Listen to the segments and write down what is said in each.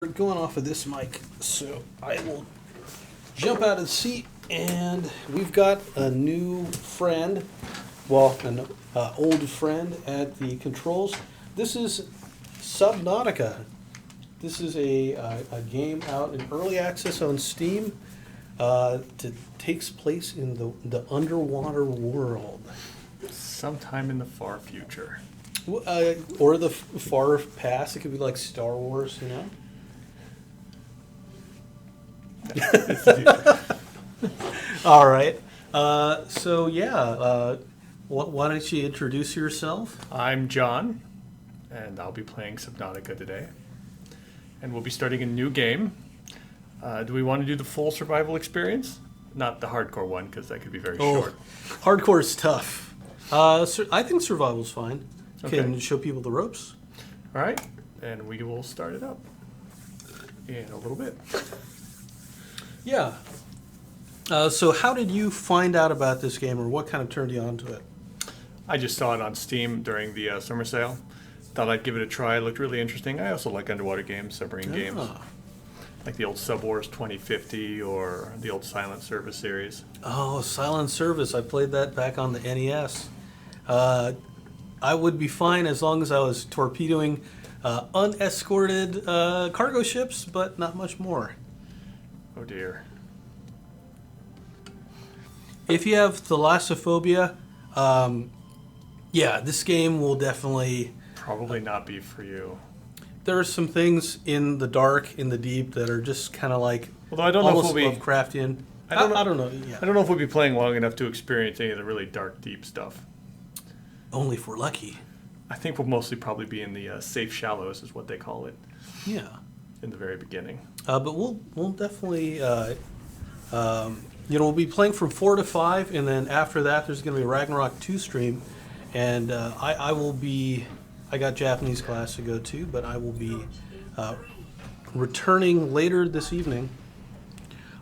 We're going off of this mic, so I will jump out of the seat, and we've got a new friend, well, an old friend at the controls. This is Subnautica. This is a game out in early access on Steam. That takes place in the underwater world. Sometime in the far future. Or the far past. It could be like Star Wars, you know? All right. So yeah, why don't you introduce yourself? I'm John, and I'll be playing Subnautica today. And we'll be starting a new game. Do we want to do the full survival experience? Not the hardcore one, because that could be very short. Hardcore is tough. I think survival's fine. Okay. Can show people the ropes. All right, and we will start it up in a little bit. Yeah. So how did you find out about this game, or what kind of turned you on to it? I just saw it on Steam during the summer sale. Thought I'd give it a try. It looked really interesting. I also like underwater games, submarine games. Like the old Sub Wars 2050 or the old Silent Service series. Oh, Silent Service. I played that back on the NES. I would be fine as long as I was torpedoing unescorted cargo ships, but not much more. Oh dear. If you have thalassophobia, yeah, this game will definitely... Probably not be for you. There are some things in the dark, in the deep, that are just kind of like Although I don't know if almost we'll be... Lovecraftian. I don't know. Yeah. I don't know if we'll be playing long enough to experience any of the really dark, deep stuff. Only if we're lucky. I think we'll mostly probably be in the safe shallows, is what they call it. Yeah. In the very beginning. But we'll definitely, we'll be playing from 4 to 5, and then after that, there's going to be a Ragnarok 2 stream, and I will be. I got Japanese class to go to, but I will be returning later this evening,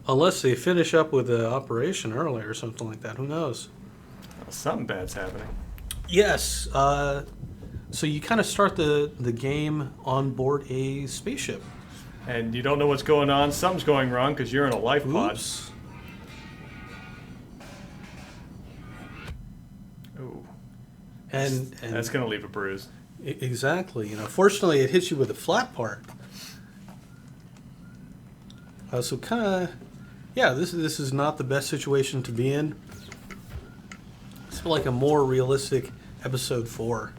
unless they finish up with the operation early or something like that. Who knows? Well, something bad's happening. Yes. So you kind of start the game on board a spaceship. And you don't know what's going on. Something's going wrong because you're in a life pod. Oops. Ooh. And That's going to leave a bruise. Exactly. Fortunately, it hits you with a flat part. So kind of, yeah. This is not the best situation to be in. It's like a more realistic episode 4.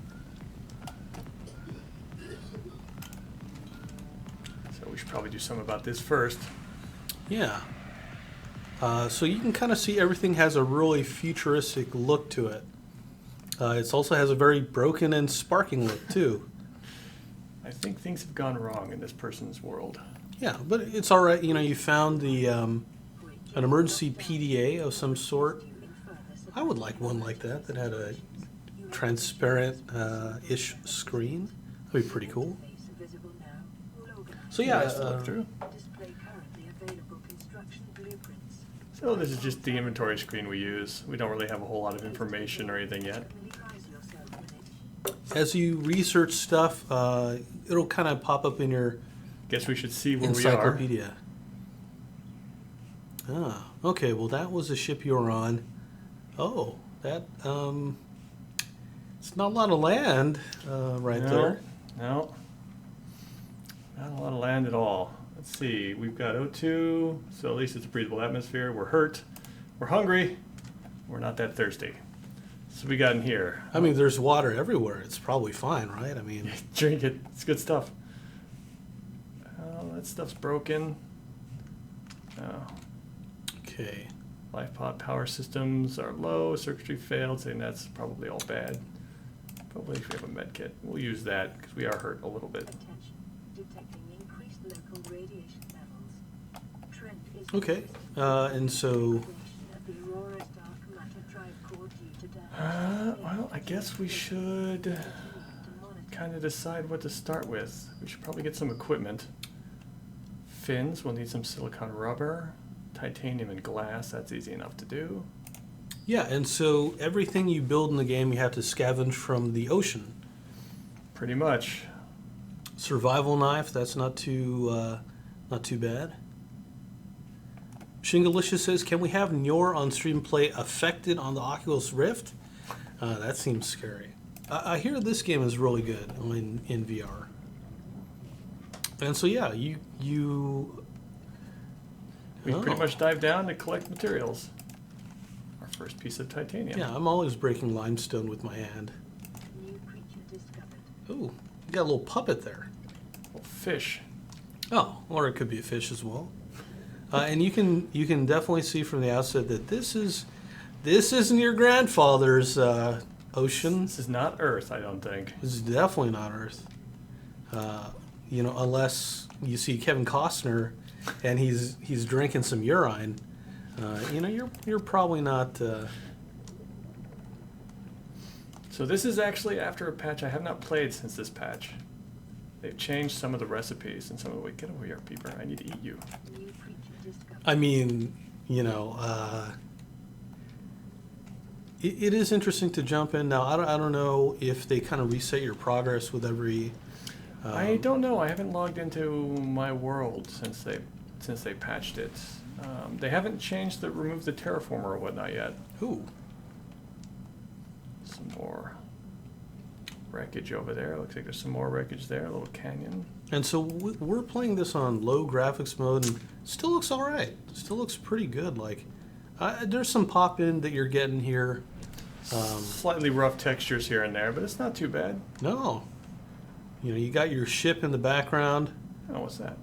So we should probably do something about this first. Yeah. So you can kind of see everything has a really futuristic look to it. It also has a very broken and sparking look, too. I think things have gone wrong in this person's world. Yeah, but it's all right. You found the an emergency PDA of some sort. I would like one like that had a transparent-ish screen. That'd be pretty cool. So yeah, Nice to look through. So this is just the inventory screen we use. We don't really have a whole lot of information or anything yet. As you research stuff, it'll kind of pop up in your Guess we should see where encyclopedia. Ah, okay. Well, that was the ship you were on. Oh, that it's not a lot of land right there. No, not a lot of land at all. Let's see. We've got O2, so at least it's a breathable atmosphere. We're hurt. We're hungry. We're not that thirsty. So we got in here. I mean, there's water everywhere. It's probably fine, right? I mean, Drink it. It's good stuff. Oh, that stuff's broken. Oh. okay. Life pod power systems are low. Circuitry failed. Saying that's probably all bad. Probably if we have a med kit. We'll use that because we are hurt a little bit. Okay. And so, well, I guess we should kind of decide what to start with. We should probably get some equipment. Fins, we'll need some silicone rubber, titanium and glass, that's easy enough to do. yeah, and so everything you build in the game, you have to scavenge from the ocean. Pretty much. Survival knife. That's not too bad. Shingalicious says, "Can we have Nyor on stream play affected on the Oculus Rift?" That seems scary. I hear this game is really good in VR. And so yeah, you We pretty much dive down to collect materials. Our first piece of titanium. Yeah, I'm always breaking limestone with my hand. Ooh, you got a little puppet there. Well, fish. Oh, or it could be a fish as well. And you can definitely see from the outset that this isn't your grandfather's ocean. This is not Earth, I don't think. This is definitely not Earth. Unless you see Kevin Costner and he's drinking some urine. You're probably not. So this is actually after a patch I have not played since this patch. They've changed some of the recipes and some of the. Wait, get over here, Peeper. I need to eat you. I mean, it is interesting to jump in. Now, I don't know if they kind of reset your progress with every... I don't know. I haven't logged into my world since they patched it. They haven't removed the terraformer or whatnot yet. Ooh. Some more wreckage over there. Looks like there's some more wreckage there. A little canyon. And so we're playing this on low graphics mode, and still looks all right. Still looks pretty good. Like, there's some pop in that you're getting here. Slightly rough textures here and there, but it's not too bad. No. You got your ship in the background. Oh, what's that?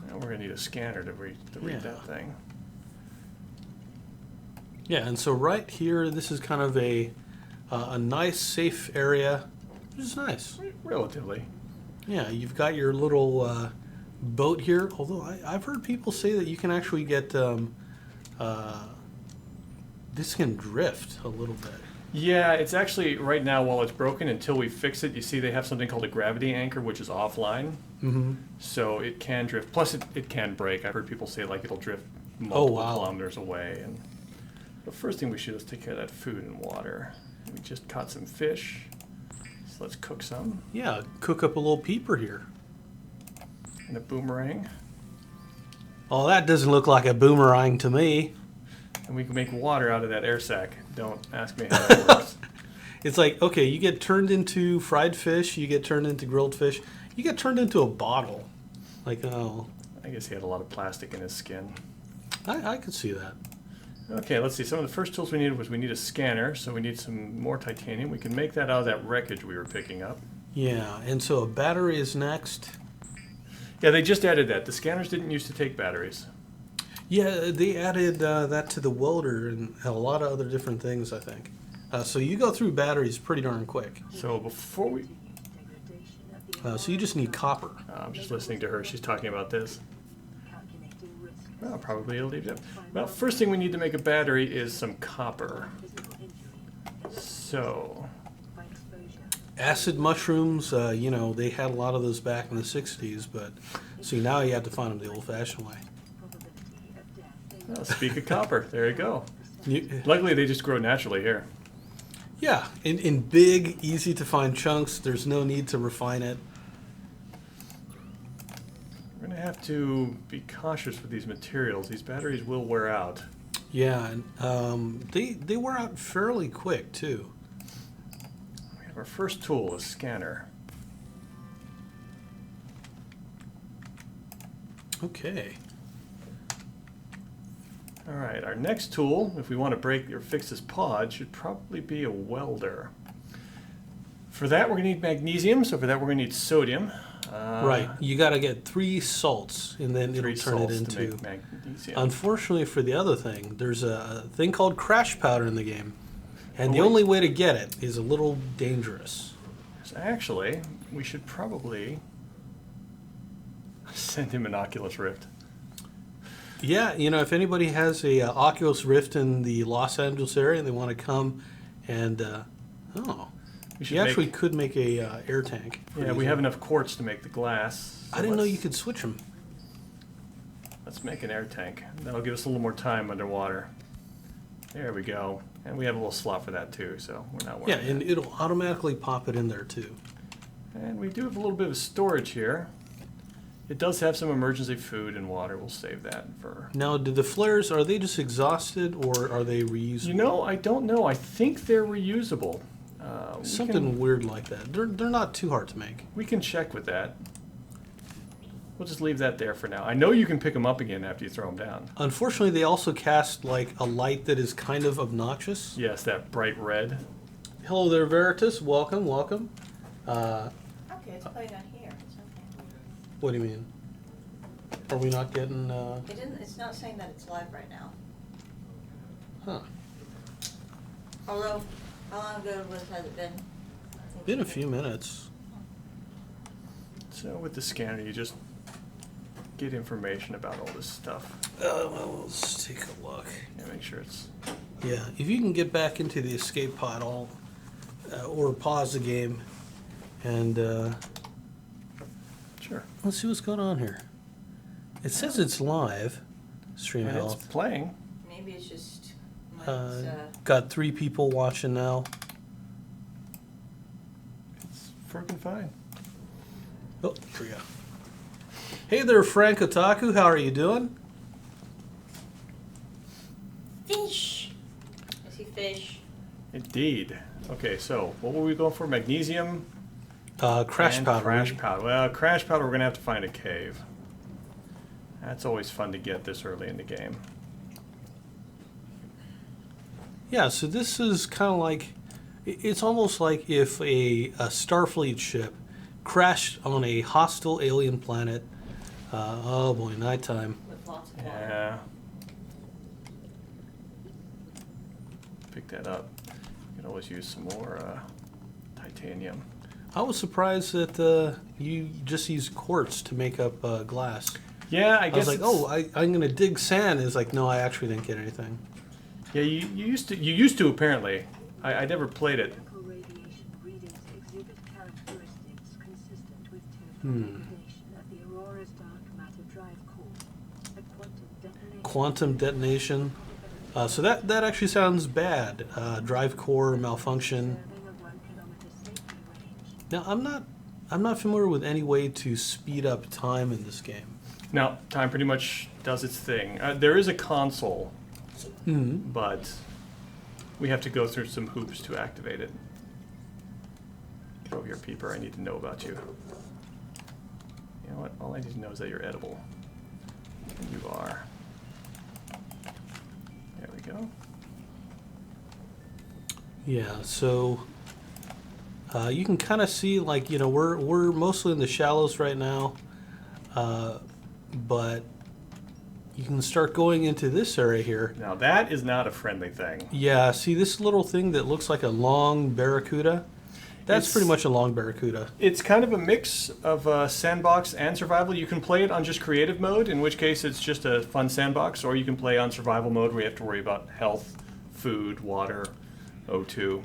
Oh, we're gonna need a scanner to read that thing. Yeah, and so right here, this is kind of a nice, safe area, which is nice. Relatively. Yeah, you've got your little boat here, although I've heard people say that you can actually get... this can drift a little bit. Yeah, it's actually, right now, while it's broken, until we fix it, you see they have something called a gravity anchor, which is offline. Mm-hmm. So it can drift. Plus, it can break. I've heard people say, like, it'll drift multiple kilometers away. And the first thing we should do is take care of that food and water. We just caught some fish, so let's cook some. Yeah, cook up a little peeper here. And a boomerang. Oh, that doesn't look like a boomerang to me. And we can make water out of that air sac. Don't ask me how that works. It's like, okay, you get turned into fried fish, you get turned into grilled fish, you get turned into a bottle. Like, oh. I guess he had a lot of plastic in his skin. I could see that. Okay, let's see. Some of the first tools we needed was we need a scanner, so we need some more titanium. We can make that out of that wreckage we were picking up. Yeah, and so a battery is next. Yeah, they just added that. The scanners didn't used to take batteries. Yeah, they added that to the welder and a lot of other different things, I think. So you go through batteries pretty darn quick. So before we... So you just need copper. I'm just listening to her. She's talking about this. Well, probably it'll leave it. Well, first thing we need to make a battery is some copper. So... Acid mushrooms, they had a lot of those back in the 60s, but see, now you have to find them the old-fashioned way. Well, speak of copper, there you go. Luckily, they just grow naturally here. Yeah, in big, easy-to-find chunks. There's no need to refine it. We're going to have to be cautious with these materials. These batteries will wear out. Yeah, and they wear out fairly quick, too. We have our first tool, a scanner. Okay. All right, our next tool, if we want to break or fix this pod, should probably be a welder. For that, we're going to need magnesium, so for that, we're going to need sodium. Right, you got to get 3 salts, and then it'll turn it into... to make magnesium. Unfortunately for the other thing, there's a thing called crash powder in the game, and the wait. only way to get it is a little dangerous. So actually, we should probably send him an Oculus Rift. Yeah, if anybody has a Oculus Rift in the Los Angeles area and they want to come and, you actually could make a air tank. Yeah, we have enough quartz to make the glass. So I didn't know you could switch them. Let's make an air tank. That'll give us a little more time underwater. There we go. And we have a little slot for that too, so we're not worried. Yeah, and it'll automatically pop it in there too. And we do have a little bit of storage here. It does have some emergency food and water. We'll save that for... Now, do the flares, are they just exhausted or are they reusable? You know, I don't know. I think they're reusable. Something weird like that. They're not too hard to make. We can check with that. We'll just leave that there for now. I know you can pick them up again after you throw them down. Unfortunately, they also cast like a light that is kind of obnoxious. Yes, that bright red. Hello there, Veritas. Welcome, welcome. Okay, it's playing on here. It's okay. What do you mean? Are we not getting... It didn't. It's not saying that it's live right now. Huh. Although, how long ago has it been? Been a few minutes. So with the scanner, you just get information about all this stuff. Well, let's take a look. And make sure it's... Yeah, if you can get back into the escape pod, or pause the game, and Sure. let's see what's going on here. It says it's live. Stream And it's health. playing. Maybe it's just. When Got 3 people watching now. It's freaking fine. Oh, here we go. Hey there, Frank Otaku. How are you doing? fish. I see fish. Indeed. Okay, so what were we going for? Magnesium? Crash and powder. Crash powder. Well, crash powder, we're going to have to find a cave. That's always fun to get this early in the game. Yeah, so this is kind of like, it's almost like if a Starfleet ship crashed on a hostile alien planet. Oh boy, nighttime. With lots of water. Yeah. Pick that up. You can always use some more titanium. I was surprised that you just used quartz to make up glass. Yeah, I I guess was like, oh, I'm going to dig sand. It's like, no, I actually didn't get anything. Yeah, you used to. You used to apparently. I never played it. Radiation readings exhibit characteristics consistent with terrifying at the Aurora's dark matter drive core. A quantum detonation. Quantum detonation. So that actually sounds bad. Drive core malfunction. Serving a 1 kilometer safety range. Now, I'm not familiar with any way to speed up time in this game. Now, time pretty much does its thing. There is a console, Mm-hmm. but we have to go through some hoops to activate it. Get over here, Peeper. I need to know about you. You know what? All I need to know is that you're edible. And you are. There we go. Yeah, so you can kind of see, like, you know, we're mostly in the shallows right now, but you can start going into this area here. Now, that is not a friendly thing. Yeah, see this little thing that looks like a long barracuda? That's It's- pretty much a long barracuda. It's kind of a mix of sandbox and survival. You can play it on just creative mode, in which case it's just a fun sandbox, or you can play on survival mode where you have to worry about health, food, water, O2.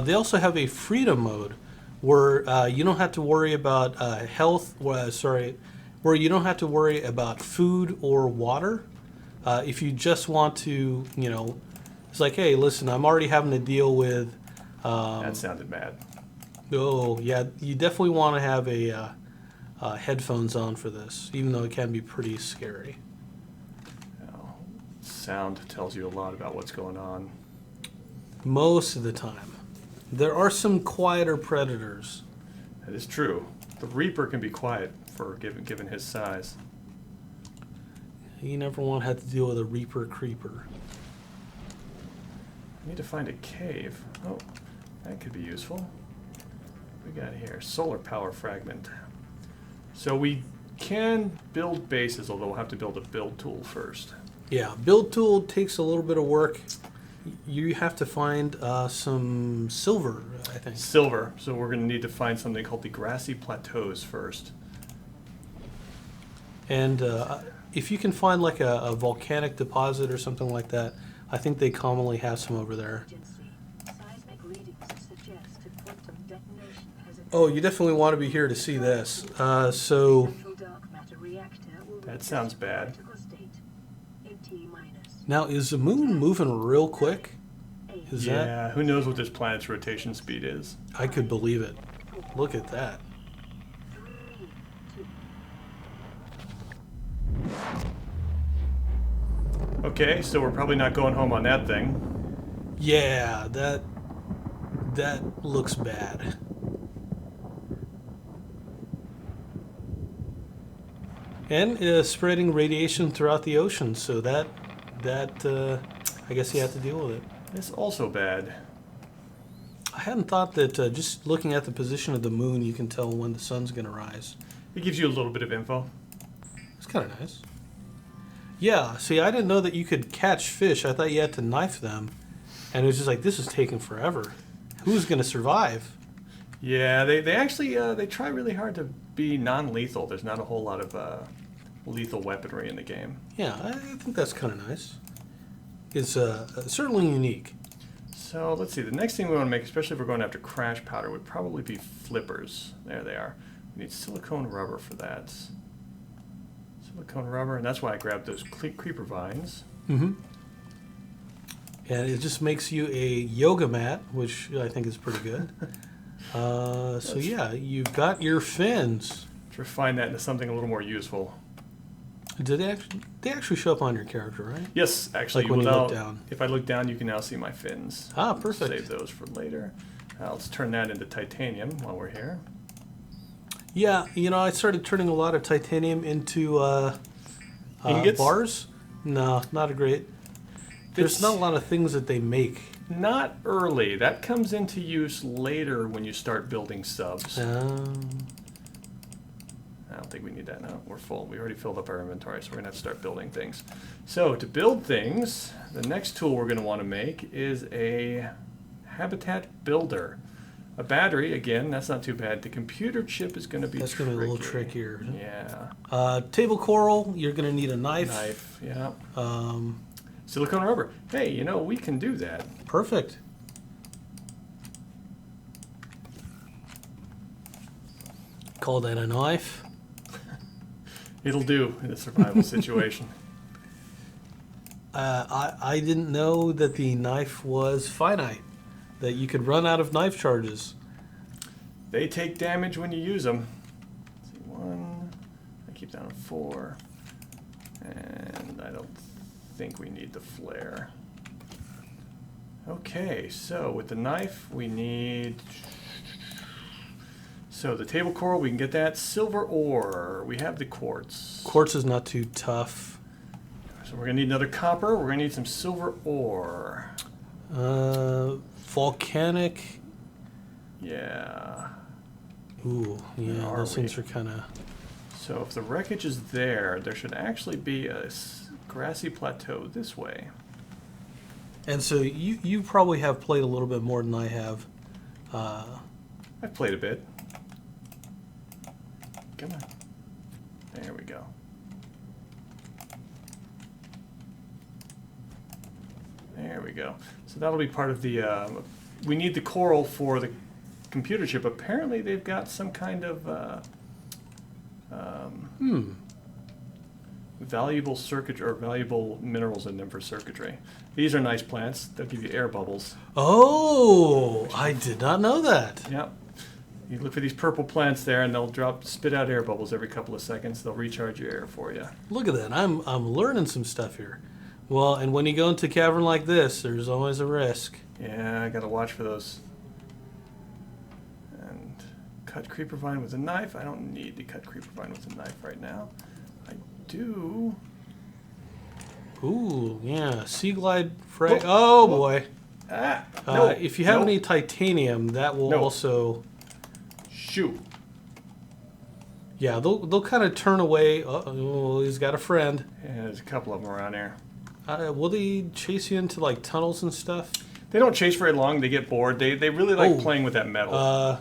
They also have a freedom mode where you don't have to worry about health, where you don't have to worry about food or water. If you just want to, you know, it's like, hey, listen, I'm already having to deal with... That sounded bad. Oh, yeah, you definitely want to have a headphones on for this, even though it can be pretty scary. Now, sound tells you a lot about what's going on. Most of the time. There are some quieter predators. That is true. The Reaper can be quiet for given his size. You never want to have to deal with a Reaper creeper. I need to find a cave. Oh, that could be useful. What we got here? Solar power fragment. So we can build bases, although we'll have to build a build tool first. Yeah, build tool takes a little bit of work. You have to find some silver, I think. Silver. So we're going to need to find something called the grassy plateaus first. And if you can find like a volcanic deposit or something like that, I think they commonly have some over there. Seismic readings suggest a quantum detonation has occurred. Oh, you definitely want to be here to see this. So, Central dark matter reactor will That reach sounds its bad. critical state. A T minus. now is the moon moving real quick? Is that? Yeah, who knows what this planet's rotation speed is? I could believe it. Look at that. Okay, so we're probably not going home on that thing. Yeah, that looks bad. And spreading radiation throughout the ocean, so that I guess you have to deal with it. It's also bad. I hadn't thought that just looking at the position of the moon, you can tell when the sun's going to rise. It gives you a little bit of info. It's kind of nice. Yeah, see, I didn't know that you could catch fish. I thought you had to knife them. And it was just like, this is taking forever. Who's going to survive? Yeah, they actually they try really hard to be non-lethal. There's not a whole lot of lethal weaponry in the game. Yeah, I think that's kind of nice. It's certainly unique. So let's see. The next thing we want to make, especially if we're going after crash powder, would probably be flippers. There they are. We need silicone rubber for that. Silicone rubber, and that's why I grabbed those creeper vines. Mm-hmm. And it just makes you a yoga mat, which I think is pretty good. So yeah, you've got your fins. Let's refine that into something a little more useful. Did they actually show up on your character, right? Yes, actually. Like when you now, look down. If I look down, you can now see my fins. Ah, perfect. Save those for later. Let's turn that into titanium while we're here. Yeah, you know, I started turning a lot of titanium into Ingots? bars. No, not a great. There's not a lot of things that they make. Not early. That comes into use later when you start building subs. I don't think we need that now. We're full. We already filled up our inventory, so we're going to have to start building things. So to build things, the next tool we're going to want to make is a habitat builder. A battery, again, that's not too bad. The computer chip is going to be That's going to be a little trickier. Yeah. Table coral, you're going to need a knife. Knife, yeah. Silicone rubber. Hey, you know, we can do that. Perfect. Call that a knife? It'll do in a survival situation. I didn't know that the knife was finite, that you could run out of knife charges. They take damage when you use them. Let's see, 1. I keep down on 4. And I don't think we need the flare. Okay, so with the knife we need... So the table coral, we can get that. Silver ore, we have the quartz. Quartz is not too tough. So we're going to need another copper. We're going to need some silver ore. Volcanic. Yeah. Ooh, yeah, those things are kind of... So if the wreckage is there, there should actually be a grassy plateau this way. And so you probably have played a little bit more than I have. I've played a bit. Come on. There we go. There we go. So that'll be part of the... we need the coral for the computer chip. Apparently they've got some kind of... valuable circuitry or valuable minerals in them for circuitry. These are nice plants. They'll give you air bubbles. Oh, I did not know that. Yep. You look for these purple plants there, and they'll spit out air bubbles every couple of seconds. They'll recharge your air for you. Look at that. I'm learning some stuff here. Well, and when you go into a cavern like this, there's always a risk. Yeah, I gotta watch for those. And cut creeper vine with a knife. I don't need to cut creeper vine with a knife right now. I do. Ooh, yeah. Sea glide frag. Oh, boy. Ah, no. If you have No. any titanium, that will also... Shoot. Yeah, they'll kind of turn away. Oh, he's got a friend. Yeah, there's a couple of them around here. Will they chase you into like tunnels and stuff? They don't chase very long. They get bored. They really like playing with that metal.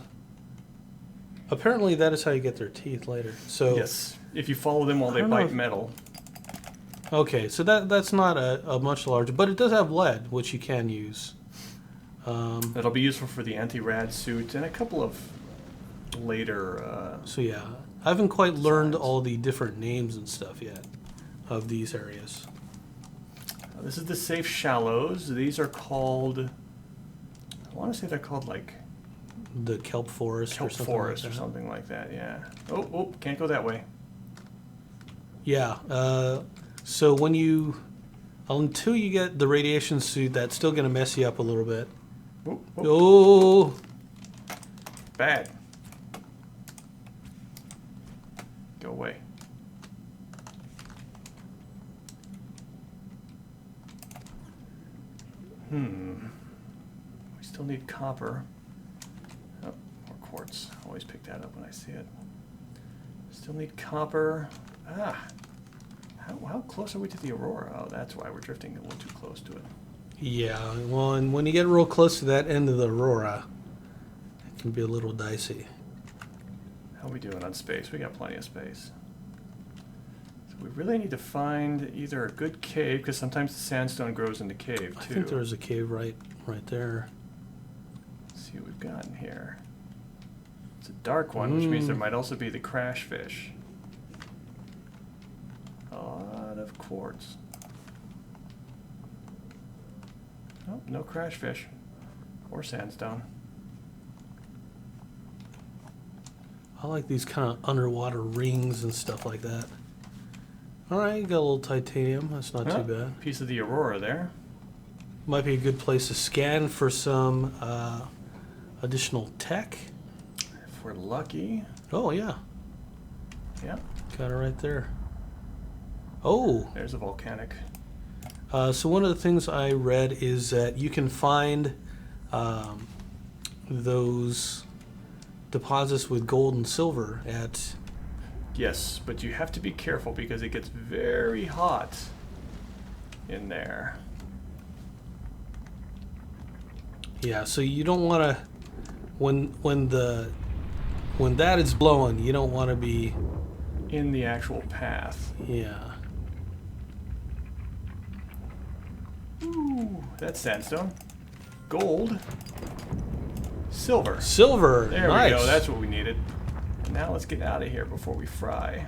Apparently, that is how you get their teeth later. So yes, if you follow them while they bite metal. Okay, so that's not a much larger, but it does have lead, which you can use. That'll be useful for the anti-rad suit and a couple of later... so yeah, I haven't quite learned all the different names and stuff yet of these areas. This is the safe shallows. These are called... I want to say they're called like... The kelp forest kelp or something forest like that. or something like that, yeah. Oh, can't go that way. Yeah, so when you Until you get the radiation suit, that's still going to mess you up a little bit. Whoop, whoop. Oh, Bad. Go away. We still need copper. Oh, more quartz. Always pick that up when I see it. Still need copper. Ah. How close are we to the aurora? Oh, that's why we're drifting a little too close to it. yeah. Well, and when you get real close to that end of the aurora, it can be a little dicey. How are we doing on space? We got plenty of space. So we really need to find either a good cave, because sometimes the sandstone grows in the cave too. I think there's a cave right there. Let's see what we've got in here. It's a dark one, which means there might also be the crash fish. A lot of quartz. Oh, no crash fish. Or sandstone. I like these kind of underwater rings and stuff like that. All right, you got a little titanium. That's not too bad. Piece of the aurora there. Might be a good place to scan for some additional tech. If we're lucky. Oh, yeah. Yeah. Got it right there. Oh. There's a volcanic. So one of the things I read is that you can find those deposits with gold and silver at... Yes, but you have to be careful because it gets very hot in there. Yeah, so you don't want to... When that is blowing, you don't want to be... In the actual path. Yeah. Ooh, that's sandstone. Gold. Silver. Silver. There Nice. we go. That's what we needed. Now let's get out of here before we fry.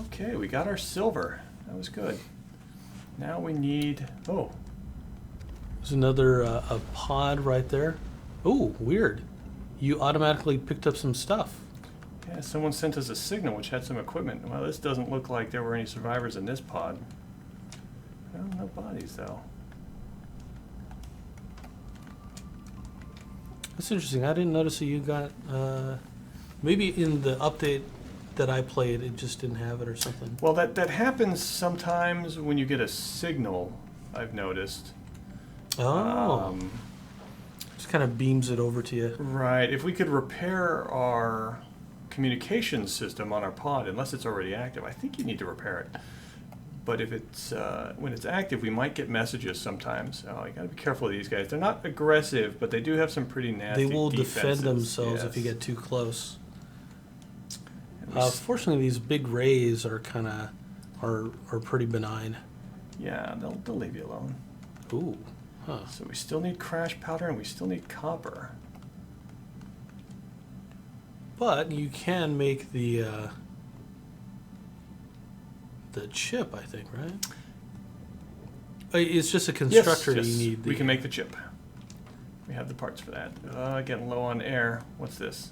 Okay, we got our silver. That was good. Now we need... Oh. There's another a pod right there. Oh, weird. You automatically picked up some stuff. Yeah, someone sent us a signal which had some equipment. Well, this doesn't look like there were any survivors in this pod. Well, no bodies, though. That's interesting. I didn't notice that you got... maybe in the update that I played, it just didn't have it or something. Well, that happens sometimes when you get a signal, I've noticed. Oh. Just kind of beams it over to you. Right. If we could repair our communications system on our pod, unless it's already active, I think you need to repair it. But if it's when it's active, we might get messages sometimes. Oh, you gotta be careful of these guys. They're not aggressive, but they do have some pretty nasty They will defenses. defend themselves Yes. if you get too close. And we Fortunately, these big rays are kind of are pretty benign. yeah, they'll leave you alone. Ooh, huh? So we still need crash powder and we still need copper. But you can make the chip, I think, right? It's just a constructor yes. you need. We can make the chip. We have the parts for that. Getting low on air. What's this?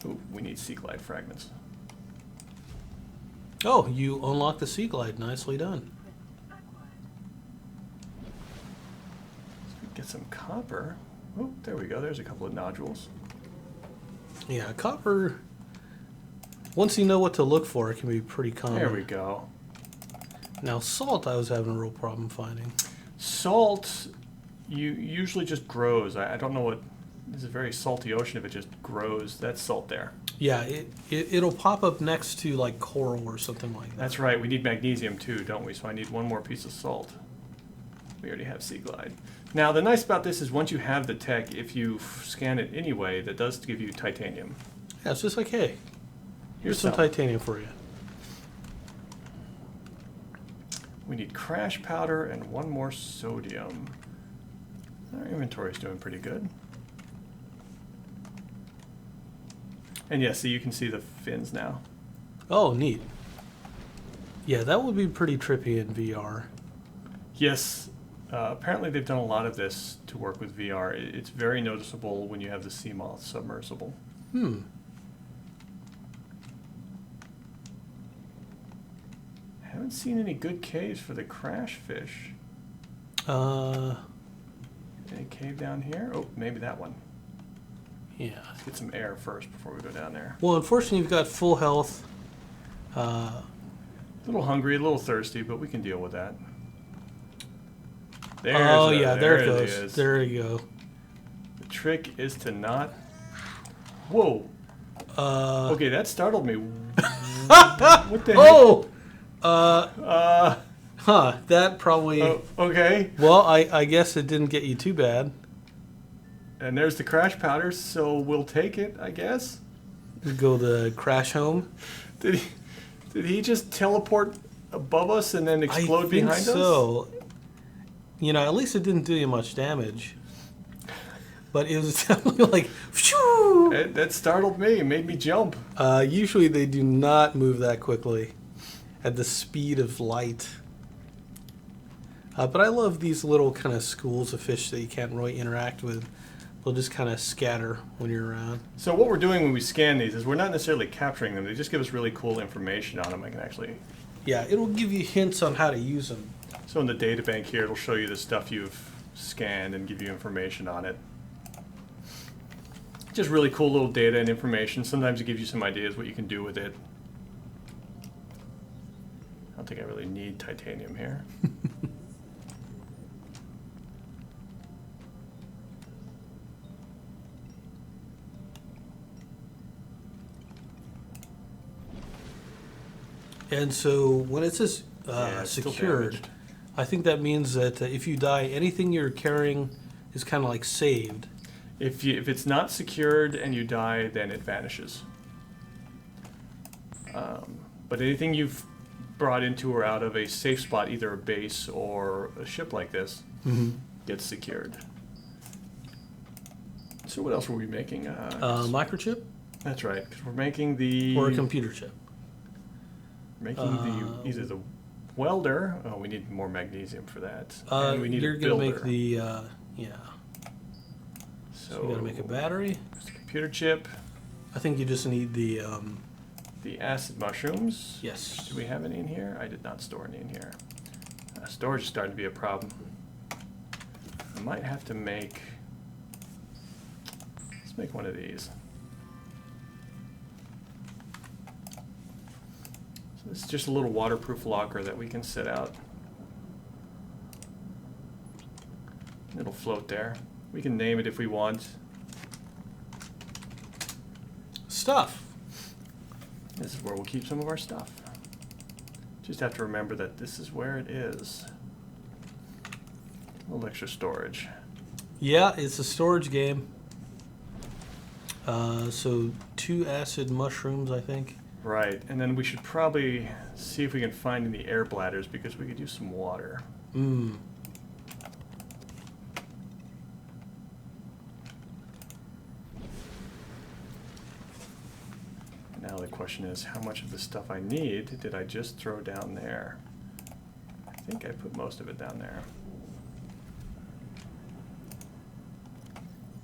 Ooh, we need sea glide fragments. Oh, you unlock the sea glide. Nicely done. Get some copper. Oh, there we go. There's a couple of nodules. Yeah, copper. Once you know what to look for, it can be pretty common. There we go. Now, salt, I was having a real problem finding. Salt, you usually just grows. I don't know what. This is a very salty ocean. If it just grows, that's salt there. Yeah, it'll pop up next to like coral or something like that. That's right. We need magnesium too, don't we? So I need one more piece of salt. We already have sea glide. Now, the nice about this is once you have the tech, if you scan it anyway, that does give you titanium. Yeah, it's just like, hey, here's some some. titanium for you. We need crash powder and one more sodium. Our inventory is doing pretty good. And yeah, so you can see the fins now. Oh, neat. Yeah, that would be pretty trippy in VR. Yes, apparently they've done a lot of this to work with VR. It's very noticeable when you have the Seamoth submersible. haven't seen any good caves for the crash fish. Any cave down here? Oh, maybe that one. Yeah. Let's get some air first before we go down there. Well, unfortunately, you've got full health. A little hungry, a little thirsty, but we can deal with that. There it goes. There you go. The trick is to not... Whoa. Okay, that startled me. What the heck? That probably... okay. Well, I guess it didn't get you too bad. And there's the crash powder, so we'll take it, I guess. Go the crash home. Did he just teleport above us and then explode behind us? So. You know, at least it didn't do you much damage. But it was definitely like, phew! That startled me. It made me jump. Usually they do not move that quickly at the speed of light. But I love these little kind of schools of fish that you can't really interact with. They'll just kind of scatter when you're around. So what we're doing when we scan these is we're not necessarily capturing them. They just give us really cool information on them. I can actually... Yeah, it'll give you hints on how to use them. So in the data bank here, it'll show you the stuff you've scanned and give you information on it. Just really cool little data and information. Sometimes it gives you some ideas what you can do with it. I don't think I really need titanium here. And so when it says Yeah, it's still secured, damaged. I think that means that if you die, anything you're carrying is kind of like saved. If it's not secured and you die, then it vanishes. But anything you've brought into or out of a safe spot, either a base or a ship like this, gets secured. So what else were we making? Microchip That's right, because we're making the... or a computer chip. Making either the welder. Oh, we need more magnesium for that. And we need you're a gonna builder. make the So you gotta make a battery. There's the computer chip. I think you just need the acid mushrooms. Yes. Do we have any in here? I did not store any in here. Storage is starting to be a problem. I might have to make... Let's make one of these. So this is just a little waterproof locker that we can set out. It'll float there. We can name it if we want. Stuff. This is where we'll keep some of our stuff. Just have to remember that this is where it is. A little extra storage. Yeah, it's a storage game. So 2 acid mushrooms, I think. Right, and then we should probably see if we can find any air bladders because we could use some water. Mm. Now the question is, how much of the stuff I need did I just throw down there? I think I put most of it down there.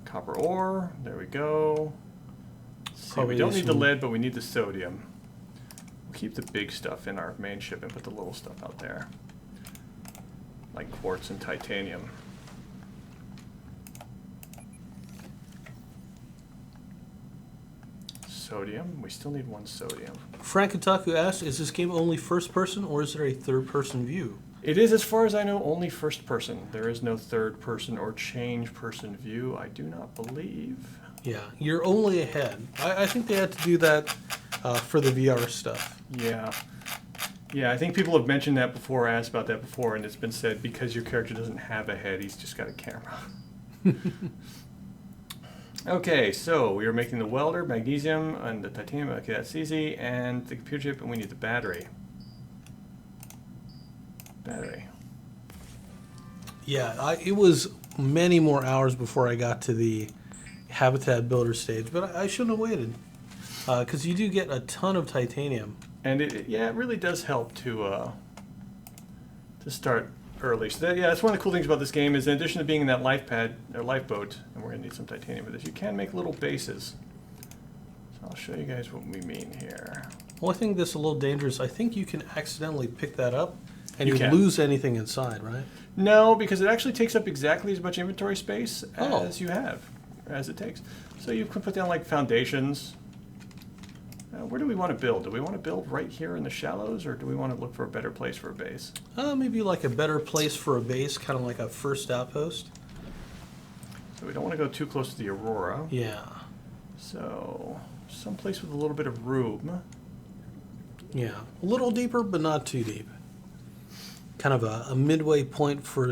Copper ore, there we go. See, we don't need the lead, but we need the sodium. We'll keep the big stuff in our main ship and put the little stuff out there. Like quartz and titanium. Sodium, we still need 1 sodium. Frank Otaku asks, is this game only first person or is there a third person view? It is, as far as I know, only first person. There is no third person or change person view, I do not believe. Yeah, you're only ahead. I think they had to do that for the VR stuff. Yeah. Yeah, I think people have mentioned that before, asked about that before, and it's been said because your character doesn't have a head, he's just got a camera. Okay, so we are making the welder, magnesium, and the titanium. Okay, that's easy. And the computer chip, and we need the battery. Battery. Yeah, it was many more hours before I got to the habitat builder stage, but I shouldn't have waited. Because you do get a ton of titanium. And it really does help to start early. So that's one of the cool things about this game is in addition to being in that lifeboat, and we're going to need some titanium for this, you can make little bases. So I'll show you guys what we mean here. Well, I think this is a little dangerous. I think you can accidentally pick that up and You you can. lose anything inside, right? No, because it actually takes up exactly as much inventory space Oh. as you have, as it takes. So you can put down like foundations. Where do we want to build? Do we want to build right here in the shallows, or do we want to look for a better place for a base? Maybe like a better place for a base, kind of like a first outpost. So we don't want to go too close to the Aurora. Yeah. So someplace with a little bit of room. Yeah. A little deeper, but not too deep. Kind of a midway point for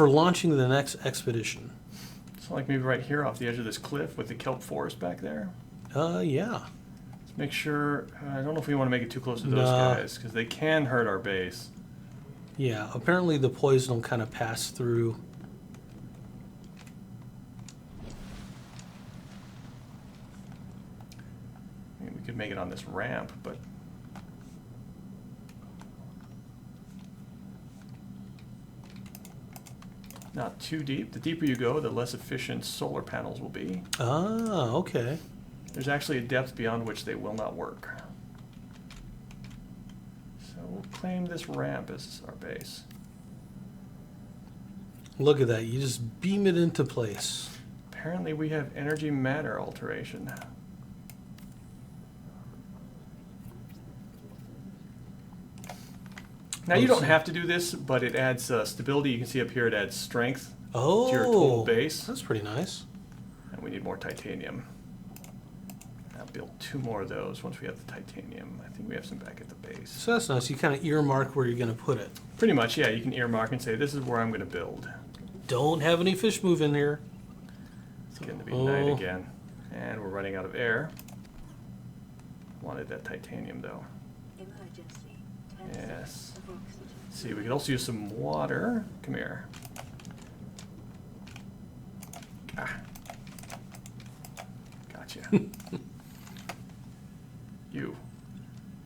launching the next expedition. So like maybe right here off the edge of this cliff with the kelp forest back there. Yeah. Let's make sure. I don't know if we want to make it too close to those No. guys because they can hurt our base. Yeah. Apparently the poison will kind of pass through. I mean, we could make it on this ramp, but not too deep. The deeper you go, the less efficient solar panels will be. Ah, okay. There's actually a depth beyond which they will not work. So we'll claim this ramp as our base. Look at that. You just beam it into place. Apparently we have energy matter alteration. Now you don't have to do this, but it adds stability. You can see up here it adds strength to your total base. That's pretty nice. And we need more titanium. I'll build 2 more of those once we have the titanium. I think we have some back at the base. So that's nice. You kind of earmark where you're going to put it. Pretty much, yeah. You can earmark and say, this is where I'm going to build. Don't have any fish move in here. It's getting to be night again. And we're running out of air. Wanted that titanium, though. Emergency. Yes. Of oxygen. See, we could also use some water. Come here. Ah. Gotcha. You.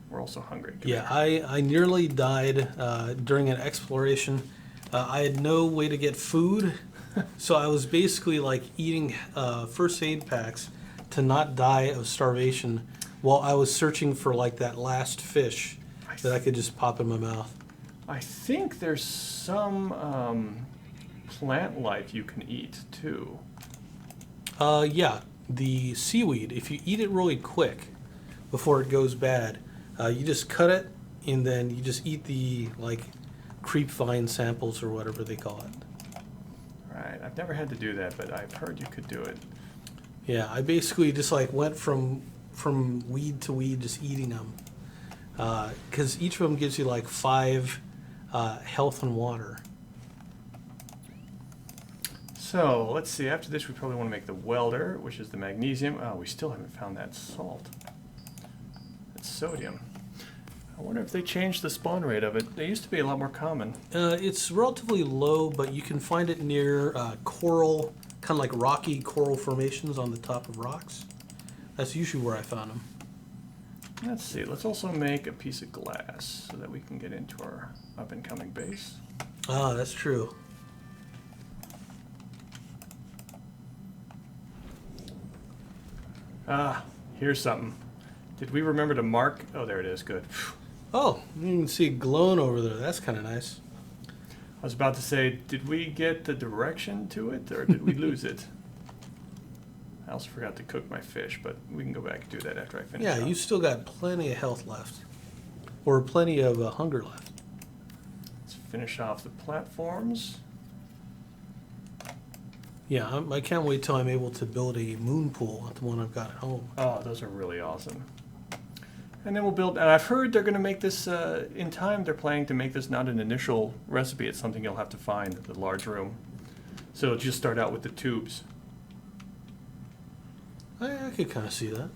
We're also hungry. Come Yeah, here. I nearly died during an exploration. I had no way to get food, so I was basically like eating first aid packs to not die of starvation while I was searching for like that last fish that I could just pop in my mouth. I think there's some plant life you can eat, too. Yeah, the seaweed, if you eat it really quick before it goes bad, you just cut it and then you just eat the like creep vine samples or whatever they call it. Right. I've never had to do that, but I've heard you could do it. Yeah, I basically just like went from weed to weed, just eating them, because each of them gives you like 5 health and water. So, let's see. After this, we probably want to make the welder, which is the magnesium. Oh, we still haven't found that salt. That's sodium. I wonder if they changed the spawn rate of it. They used to be a lot more common. It's relatively low, but you can find it near coral, kind of like rocky coral formations on the top of rocks. That's usually where I found them. Let's see. Let's also make a piece of glass so that we can get into our up-and-coming base. Ah, that's true. Ah, here's something. Did we remember to mark? Oh, there it is. Good. Oh, you can see it glowing over there. That's kind of nice. I was about to say, did we get the direction to it, or did we lose it? I also forgot to cook my fish, but we can go back and do that after I finish. Yeah, up. you still got plenty of health left, or plenty of hunger left. Let's finish off the platforms. Yeah, I can't wait till I'm able to build a moon pool like the one I've got at home. Oh, those are really awesome. And then we'll build, and I've heard they're going to make this, in time they're planning to make this not an initial recipe, it's something you'll have to find at the large room. So it'll just start out with the tubes. I could kind of see that.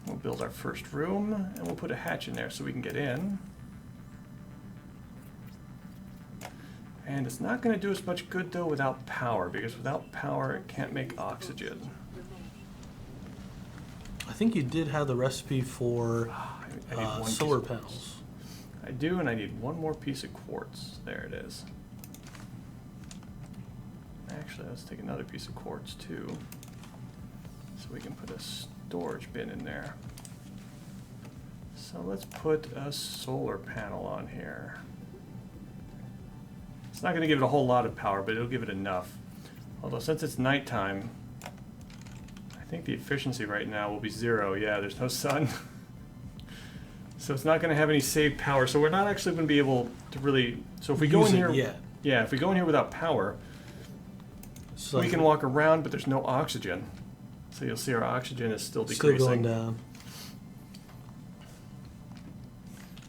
We'll build our first room, and we'll put a hatch in there so we can get in. And it's not going to do us much good, though, without power, because without power, it can't make oxygen. I think you did have the recipe for I need one piece solar of quartz. panels. I do, and I need one more piece of quartz. There it is. Actually, let's take another piece of quartz too, so we can put a storage bin in there. So let's put a solar panel on here. It's not going to give it a whole lot of power, but it'll give it enough. Although since it's nighttime, I think the efficiency right now will be 0. Yeah, there's no sun. So it's not going to have any saved power. So we're not actually going to be able to really... So if we go in here... Yeah, if we go in here without power, so we can walk around, but there's no oxygen. So you'll see our oxygen is still decreasing. Still going down.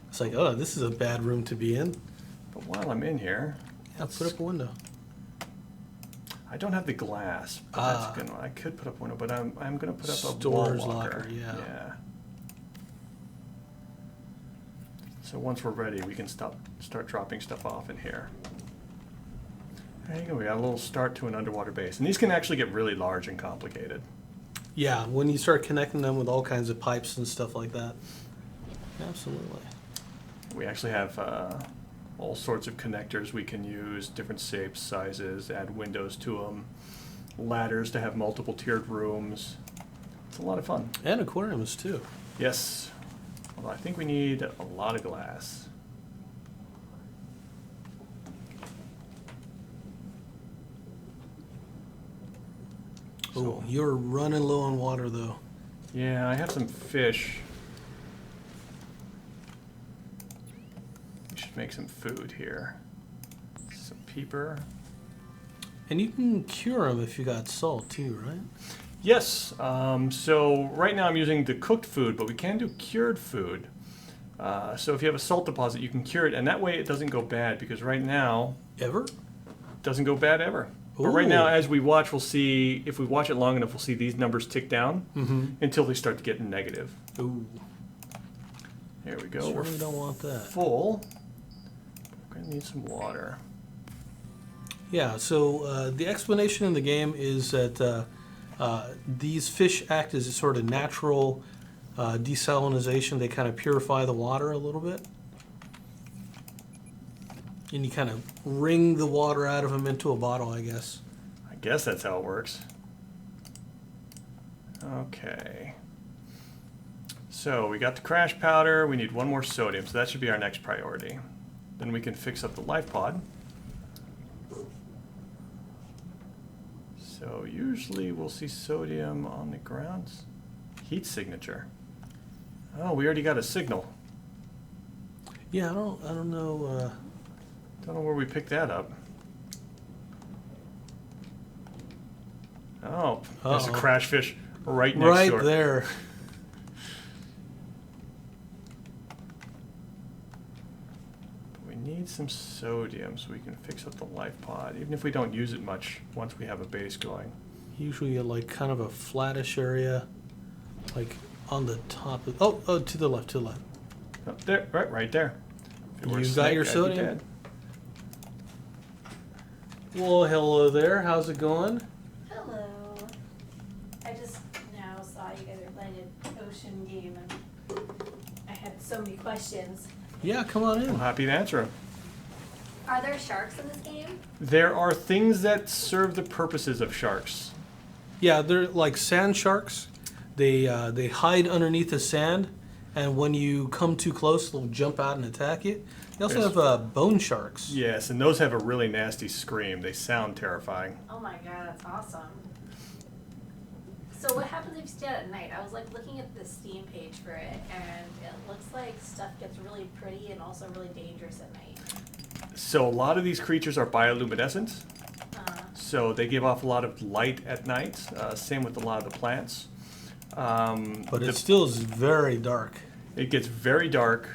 It's like, oh, this is a bad room to be in. But while I'm in here... Yeah, put up a window. I don't have the glass. But that's good. I could put up a window, but I'm going to put up a storage wall walker. locker. Yeah. So once we're ready, we can start dropping stuff off in here. There you go. We got a little start to an underwater base. And these can actually get really large and complicated. Yeah, when you start connecting them with all kinds of pipes and stuff like that. Absolutely. We actually have all sorts of connectors we can use, different shapes, sizes, add windows to them, ladders to have multiple tiered rooms. It's a lot of fun. And aquariums too. Yes. Although I think we need a lot of glass. Oh, you're running low on water though. Yeah, I have some fish. We should make some food here. Some peeper. And you can cure them if you got salt too, right? Yes. So right now I'm using the cooked food, but we can do cured food. So if you have a salt deposit, you can cure it, and that way it doesn't go bad, because right now... Ever? It doesn't go bad ever. But right now, as we watch, we'll see, if we watch it long enough, we'll see these numbers tick down until they start to get negative. Ooh. There we go. Certainly don't want that. Full. We're going to need some water. Yeah, so the explanation in the game is that these fish act as a sort of natural desalinization. They kind of purify the water a little bit. And you kind of wring the water out of them into a bottle, I guess. I guess that's how it works. Okay. So we got the crash powder. We need one more sodium, so that should be our next priority. Then we can fix up the life pod. So usually we'll see sodium on the ground. Heat signature. Oh, we already got a signal. Yeah, I don't know. Don't know where we picked that up. Oh, there's a crash fish right next door. Right there. We need some sodium so we can fix up the life pod, even if we don't use it much once we have a base going. Usually like kind of a flattish area, like on the top of... Oh, to the left, Oh, there, right there. You got your sodium? Well, hello there. How's it going? Hello. I just now saw you guys were playing an ocean game, and I had so many questions. Yeah, come on in. I'm happy to answer them. Are there sharks in this game? There are things that serve the purposes of sharks. Yeah, they're like sand sharks. They hide underneath the sand, and when you come too close, they'll jump out and attack you. They also have bone sharks. Yes, and those have a really nasty scream. They sound terrifying. Oh my god, that's awesome. So what happens if you stay out at night? I was like looking at the Steam page for it, and it looks like stuff gets really pretty and also really dangerous at night. So a lot of these creatures are bioluminescent. So they give off a lot of light at night. Same with a lot of the plants. But it still is very dark. It gets very dark.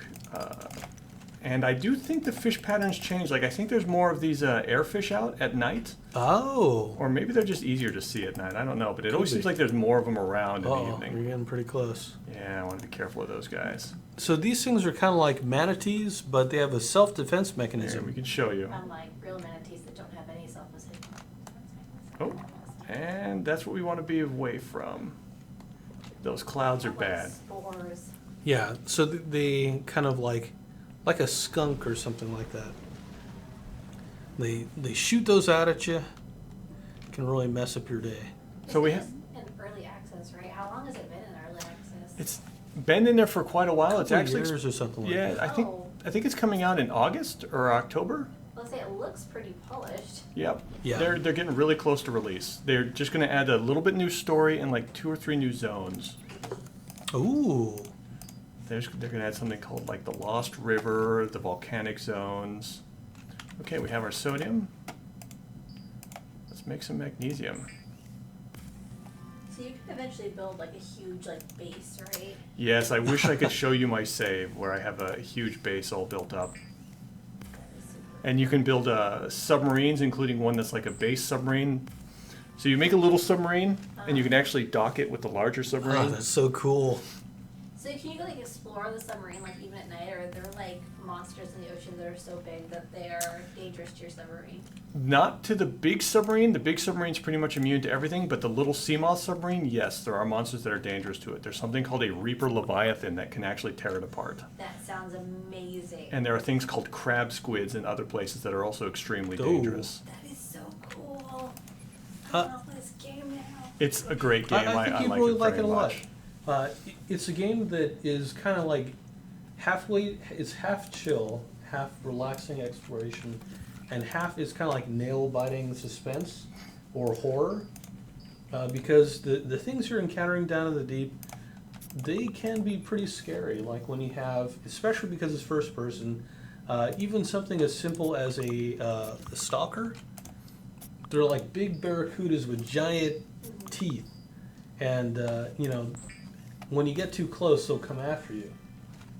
And I do think the fish patterns change. Like, I think there's more of these airfish out at night. Oh. Or maybe they're just easier to see at night. I don't know. But it always seems like there's more of them around in the evening. You're getting pretty close. Yeah, I want to be careful of those guys. So these things are kind of like manatees, but they have a self-defense mechanism. Here, we can show you. Unlike real manatees that don't have any self-defense. Oh, and that's what we want to be away from. Those clouds are bad. Spores. Yeah, so they kind of like a skunk or something like that. They shoot those out at you, can really mess up your day. So we This have. is in early access, right? How long has it been in early access? It's been in there for quite a while. It's Couple actually years or something like yeah. that. I think it's coming out in August or October. Let's say it looks pretty polished. Yep. Yeah. They're getting really close to release. They're just going to add a little bit new story and like 2 or 3 new zones. Ooh. They're going to add something called like the Lost River, the volcanic zones. Okay, we have our sodium. Let's make some magnesium. So you can eventually build like a huge like base, right? Yes, I wish I could show you my save where I have a huge base all built up. And you can build submarines, including one that's like a base submarine. So you make a little submarine, and you can actually dock it with the larger Oh, submarine. that's so cool. So can you like explore the submarine like even at night, or are there like monsters in the ocean that are so big that they are dangerous to your submarine? Not to the big submarine. The big submarine's pretty much immune to everything, but the little Seamoth submarine, yes, there are monsters that are dangerous to it. There's something called a Reaper Leviathan that can actually tear it apart. That sounds amazing. And there are things called crab squids in other places that are also extremely Oh. dangerous. That is so cool. Uh, I love this game now. It's a great game. I think you'd like really it like very it a lot. much. It's a game that is kind of like halfway. It's half chill, half relaxing exploration, and half is kind of like nail-biting suspense or horror. Because the things you're encountering down in the deep, they can be pretty scary. Like when you have, especially because it's first person, even something as simple as a stalker. They're like big barracudas with giant teeth, and you know, when you get too close, they'll come after you,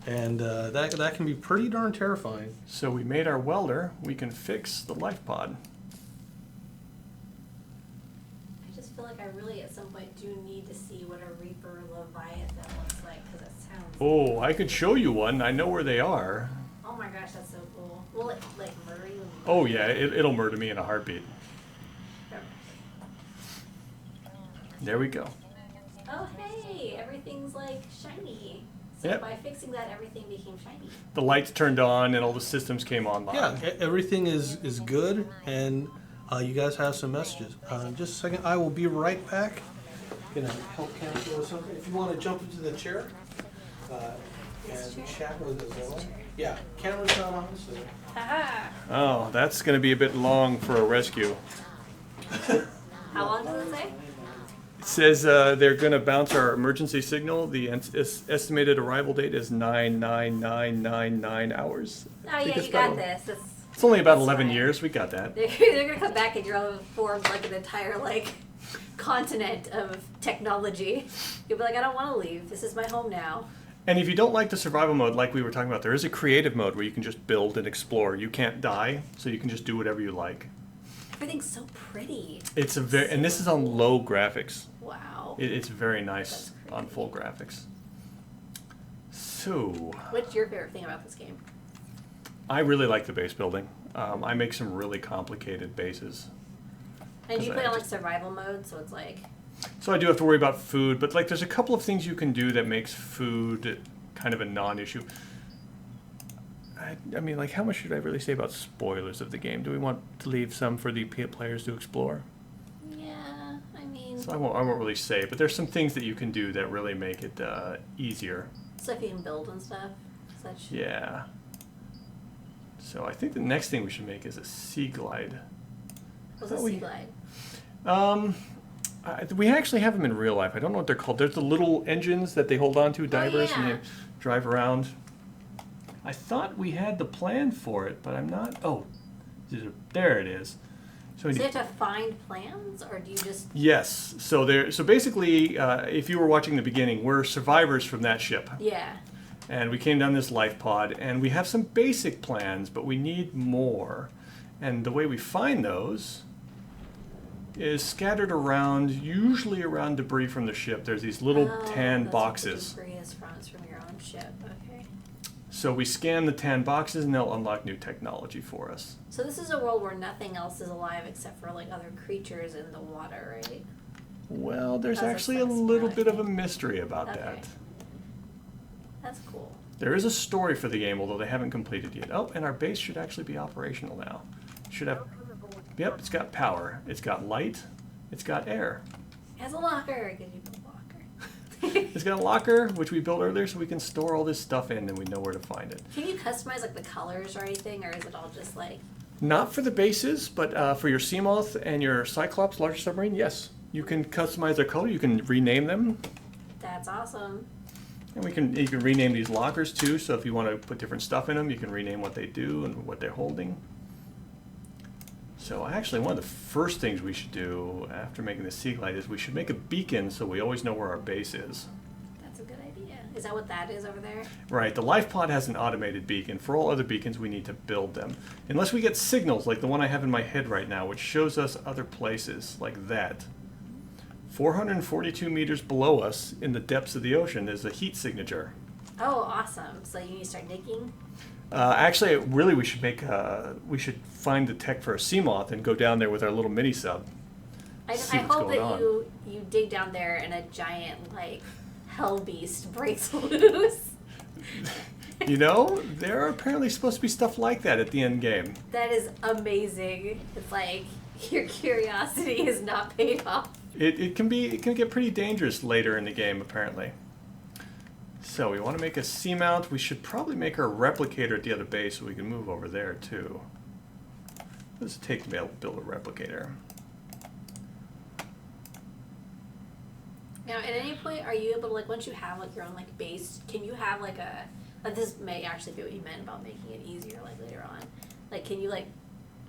and that can be pretty darn terrifying. So we made our welder. We can fix the life pod. I just feel like I really at some point do need to see what a Reaper Leviathan looks like because it sounds. Oh, I could show you one. I know where they are. Oh my gosh, that's so cool. Will it like murder you? Oh yeah, it'll murder me in a heartbeat. There we go. Oh hey, everything's like shiny. So Yep. by fixing that, everything became shiny. The lights turned on and all the systems came online. Yeah, everything is good, and you guys have some messages. Just a second, I will be right back. Gonna help cancel or something. If you want to jump into the chair and chat with us. Yeah, camera's not on, so. Haha. Oh, that's going to be a bit long for a rescue. How long does it say? It says they're going to bounce our emergency signal. The estimated arrival date is 99999 hours. Oh I think yeah, it's you got about- this. It's only about That's 11 fine. years. We got that. They're gonna come back and you're gonna form like an entire like continent of technology. You'll be like, I don't want to leave. This is my home now. And if you don't like the survival mode, like we were talking about, there is a creative mode where you can just build and explore. You can't die, so you can just do whatever you like. Everything's so pretty. It's a very, and this is on low graphics. Wow. It's very nice That's creepy. on full graphics. So, What's your favorite thing about this game? I really like the base building. I make some really complicated bases. And you 'Cause play I on like just- survival mode, so it's like So I do have to worry about food, but like there's a couple of things you can do that makes food kind of a non-issue. I mean, like how much should I really say about spoilers of the game? Do we want to leave some for the players to explore? yeah. I mean, So I won't really say, but there's some things that you can do that really make it easier. stuff you can build and stuff. Such. Yeah. So I think the next thing we should make is a sea glide. What's thought a we- sea glide? We actually have them in real life. I don't know what they're called. There's the little engines that they hold on to, divers, and yeah. they drive around. I thought we had the plan for it, but I'm not. Oh, there it is. So So you have to find plans, or do you just? yes. So there. So basically, if you were watching the beginning, we're survivors from that ship, Yeah. and we came down this life pod, and we have some basic plans, but we need more. And the way we find those is scattered around, usually around debris from the ship. There's these little Oh, tan that's boxes. What the debris is from. It's from your own ship. Okay. So we scan the tan boxes, and they'll unlock new technology for us. So this is a world where nothing else is alive except for like other creatures in the water, right? Well, there's That's actually a a little spot. bit of a mystery about Okay. that. That's cool. There is a story for the game, although they haven't completed yet. Oh, and our base should actually be operational now. Should have. Yep, it's got power. It's got light. It's got air. It has a locker. Gives you a locker. It's got a locker, which we built earlier, so we can store all this stuff in and we know where to find it. Can you customize like the colors or anything, or is it all just like? Not for the bases, but for your Seamoth and your Cyclops larger submarine, yes. You can customize their color. You can rename them. That's awesome. And you can rename these lockers too, so if you want to put different stuff in them, you can rename what they do and what they're holding. So actually, one of the first things we should do after making the sea glide is we should make a beacon so we always know where our base is. That's a good idea. Is that what that is over there? Right, the life pod has an automated beacon. For all other beacons, we need to build them. Unless we get signals like the one I have in my head right now, which shows us other places like that. 442 meters below us in the depths of the ocean is a heat signature. Oh, awesome. So you need to start digging? Actually, really, we should find the tech for a Seamoth and go down there with our little mini sub. I hope that you dig down there and a giant like hell beast breaks loose. You know, there are apparently supposed to be stuff like that at the end game. That is amazing. It's like your curiosity is not paid off. It can get pretty dangerous later in the game, apparently. So we want to make a seamount. We should probably make our replicator at the other base so we can move over there too. What does it take to be able to build a replicator? Now, at any point, are you able to, like, once you have, like, your own, like, base, can you have, like, this may actually be what you meant about making it easier, like, later on. Like, can you, like,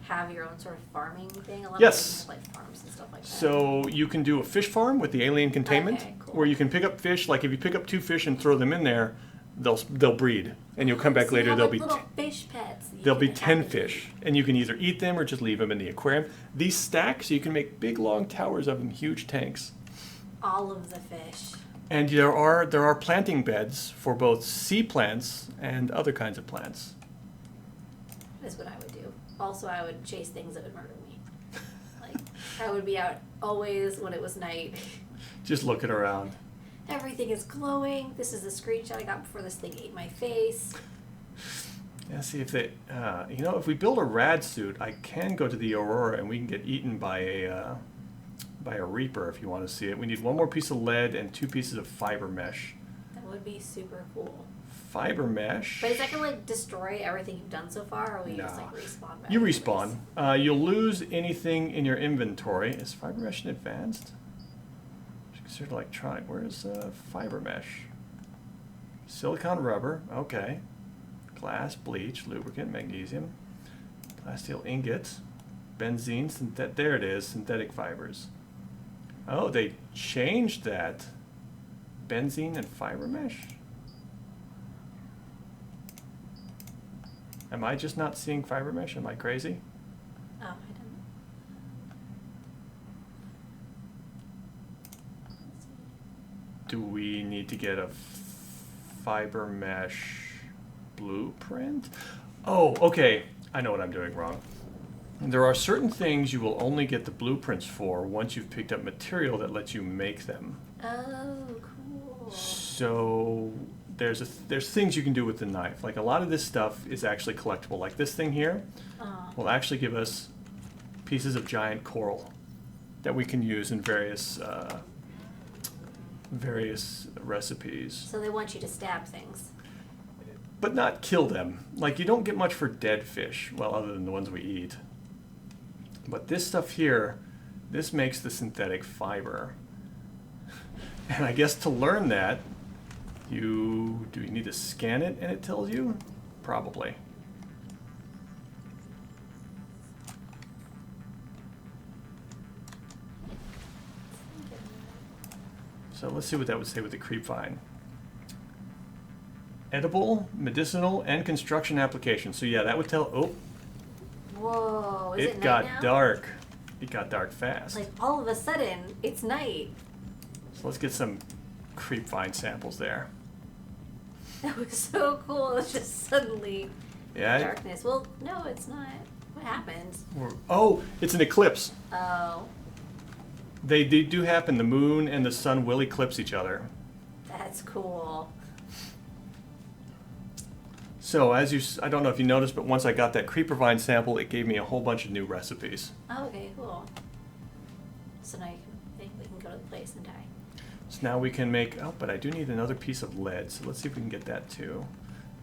have your own sort of farming thing? A lot Yes. of like, farms and stuff like that. So you can do a fish farm with the alien containment, Okay, cool. where you can pick up fish. Like if you pick up 2 fish and throw them in there, they'll breed, and you'll come back So you later. have, There'll like, be little fish pets. that you there'll be can 10 have in fish, and you can either eat them or just leave them in the aquarium. These stack, so you can make big long towers of them, huge tanks. all of the fish. And there are planting beds for both sea plants and other kinds of plants. That's what I would do. Also, I would chase things that would murder me. Like, I would be out always when it was night. Just looking around. Everything is glowing. This is the screenshot I got before this thing ate my face. Yeah, see if they, if we build a rad suit, I can go to the Aurora and we can get eaten by a Reaper if you want to see it. We need 1 more piece of lead and 2 pieces of fiber mesh. That would be super cool. Fiber mesh. But is that gonna like destroy everything you've done so far, or will you just like respawn back? You in respawn. place? You'll lose anything in your inventory. Is fiber mesh in advanced? It's considered electronic. Where's fiber mesh? Silicon rubber. Okay. Glass, bleach, lubricant, magnesium, glass steel ingot, benzene, there it is, synthetic fibers. Oh, they changed that. Benzene and fiber mesh? Am I just not seeing fiber mesh? Am I crazy? Oh, I don't know. Do we need to get a fiber mesh blueprint? Oh, okay. I know what I'm doing wrong. There are certain things you will only get the blueprints for once you've picked up material that lets you make them. Oh, cool. So there's things you can do with the knife. Like a lot of this stuff is actually collectible. Like this thing here will actually give us pieces of giant coral that we can use in various recipes. So they want you to stab things. But not kill them. Like you don't get much for dead fish, well, other than the ones we eat. But this stuff here, this makes the synthetic fiber. And I guess to learn that, do you need to scan it and it tells you? Probably. So let's see what that would say with the creep vine. Edible, medicinal, and construction applications. So yeah, that would tell. Oh, Whoa! Is it night got now? dark. It got dark fast. Like all of a sudden, it's night. So let's get some creep vine samples there. That was so cool. It's just suddenly Yeah. darkness. Well, no, it's not. What happened? Oh, it's an eclipse. Oh, They do happen. The moon and the sun will eclipse each other. that's cool. So I don't know if you noticed, but once I got that creeper vine sample, it gave me a whole bunch of new recipes. Oh, okay, cool. So now you can, we can go to the place and die. So now we can make, oh, but I do need another piece of lead, so let's see if we can get that too.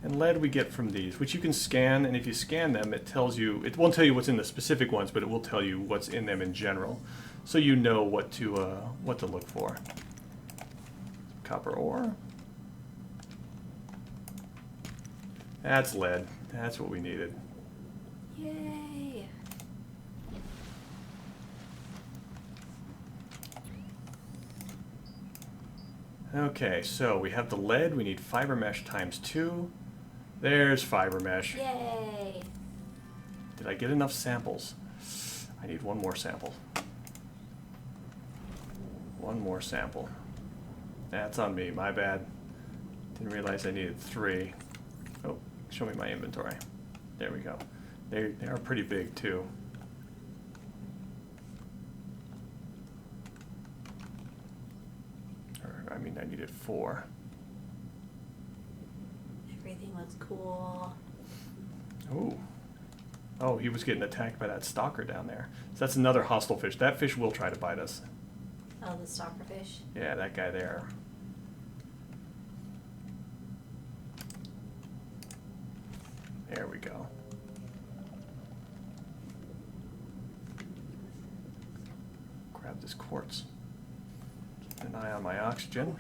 And lead we get from these, which you can scan, and if you scan them, it tells you, it won't tell you what's in the specific ones, but it will tell you what's in them in general. So you know what to look for. Copper ore. That's lead. That's what we needed. Yay! Okay, so we have the lead. We need fiber mesh times 2. There's fiber mesh. Yay! Did I get enough samples? I need one more sample. One more sample. That's on me, my bad. Didn't realize I needed 3. Oh, show me my inventory. There we go. They are pretty big too. Or, I mean, I needed 4. Everything looks cool. Ooh. Oh, he was getting attacked by that stalker down there. So that's another hostile fish. That fish will try to bite us. Oh, the stalker fish. Yeah, that guy there. There we go. Grab this quartz. Keep an eye on my oxygen.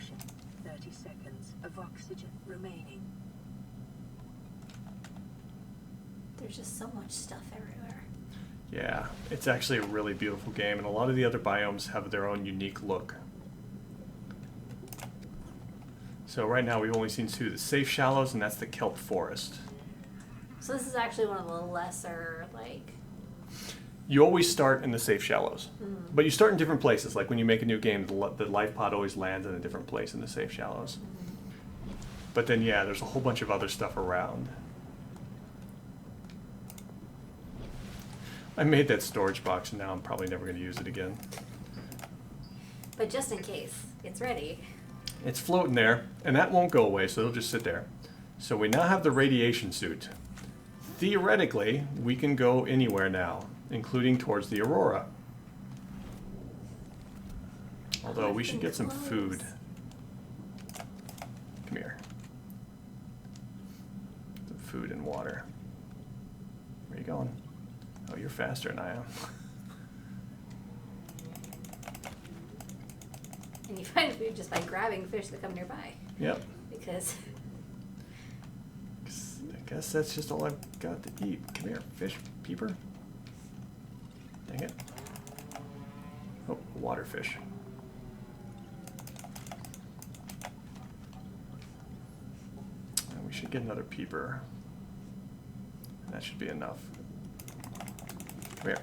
30 seconds of oxygen remaining. There's just so much stuff everywhere. Yeah, it's actually a really beautiful game, and a lot of the other biomes have their own unique look. So right now we've only seen 2, the safe shallows, and that's the kelp forest. So this is actually one of the lesser, like... You always start in the safe shallows, Mm. but you start in different places. Like when you make a new game, the life pod always lands in a different place in the safe shallows. But then, yeah, there's a whole bunch of other stuff around. I made that storage box, and now I'm probably never going to use it again. But just in case, it's ready. It's floating there, and that won't go away, so it'll just sit there. So we now have the radiation suit. Theoretically, we can go anywhere now, including towards the Aurora. Although we should get some food. Come here. Some food and water. Where are you going? Oh, you're faster than I am. And you find food just by grabbing fish that come nearby. Yep. Because... I guess that's just all I've got to eat. Come here, fish peeper. Dang it. Oh, water fish. And we should get another peeper. That should be enough. Come here.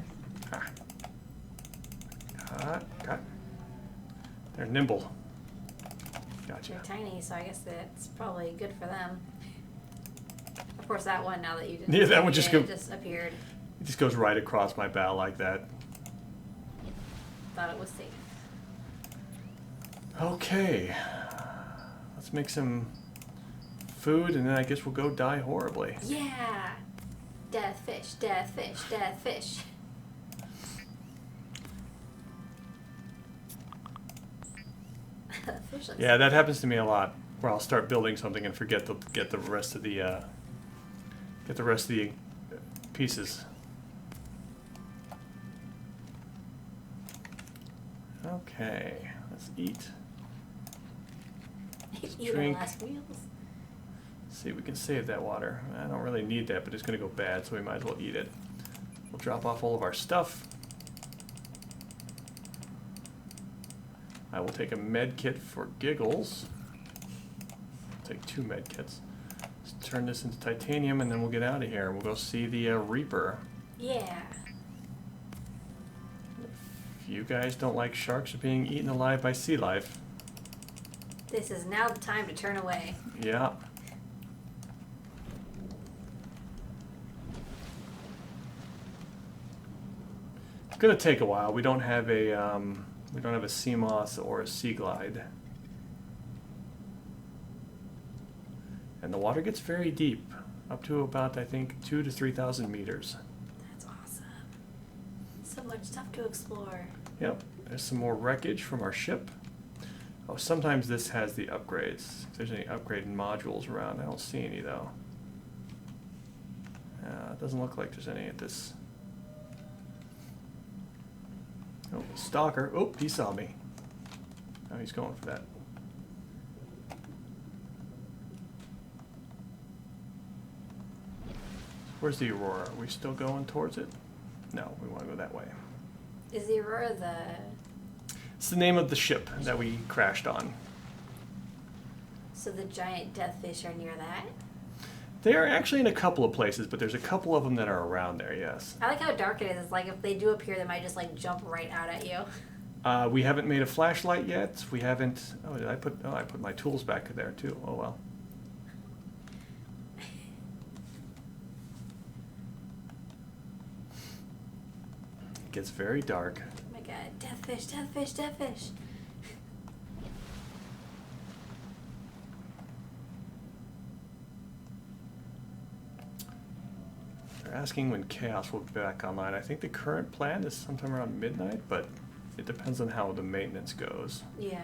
Got. They're nimble. Gotcha. they're tiny, so I guess that's probably good for them. Of course, that one, now that you didn't... Yeah, that one just it just appeared. It just goes right across my bow like that. Thought it was safe. Okay. Let's make some food, and then I guess we'll go die horribly. Yeah! Death fish, death fish, death fish. That fish looks Yeah, that happens to me a lot, where I'll start building something and forget to get the rest of the pieces. Okay, let's eat. Eat our drink. last meals. See if we can save that water. I don't really need that, but it's going to go bad, so we might as well eat it. We'll drop off all of our stuff. I will take a med kit for giggles. I'll take 2 med kits. Let's turn this into titanium, and then we'll get out of here. We'll go see the Reaper. Yeah. If you guys don't like sharks being eaten alive by sea life, This is now the time to turn away. yeah. It's gonna take a while. We don't have a sea moth or a sea glide. And the water gets very deep, up to about, I think, 2,000 to 3,000 meters. That's awesome. So much stuff to explore. Yep. There's some more wreckage from our ship. Oh, sometimes this has the upgrades. If there's any upgraded modules around, I don't see any though. It doesn't look like there's any at this. Oh, stalker. Oh, he saw me. Oh, he's going for that. Where's the Aurora? Are we still going towards it? No, we want to go that way. Is the Aurora the... It's the name of the ship that we crashed on. So the giant deathfish are near that? They are actually in a couple of places, but there's a couple of them that are around there, yes. I like how dark it is. It's like if they do appear, they might just like jump right out at you. We haven't made a flashlight yet. We haven't... Oh, did I put... Oh, I put my tools back there, too. Oh, well. It gets very dark. Oh my god. Deathfish, deathfish, deathfish. They're asking when Chaos will be back online. I think the current plan is sometime around midnight, but it depends on how the maintenance goes. Yeah.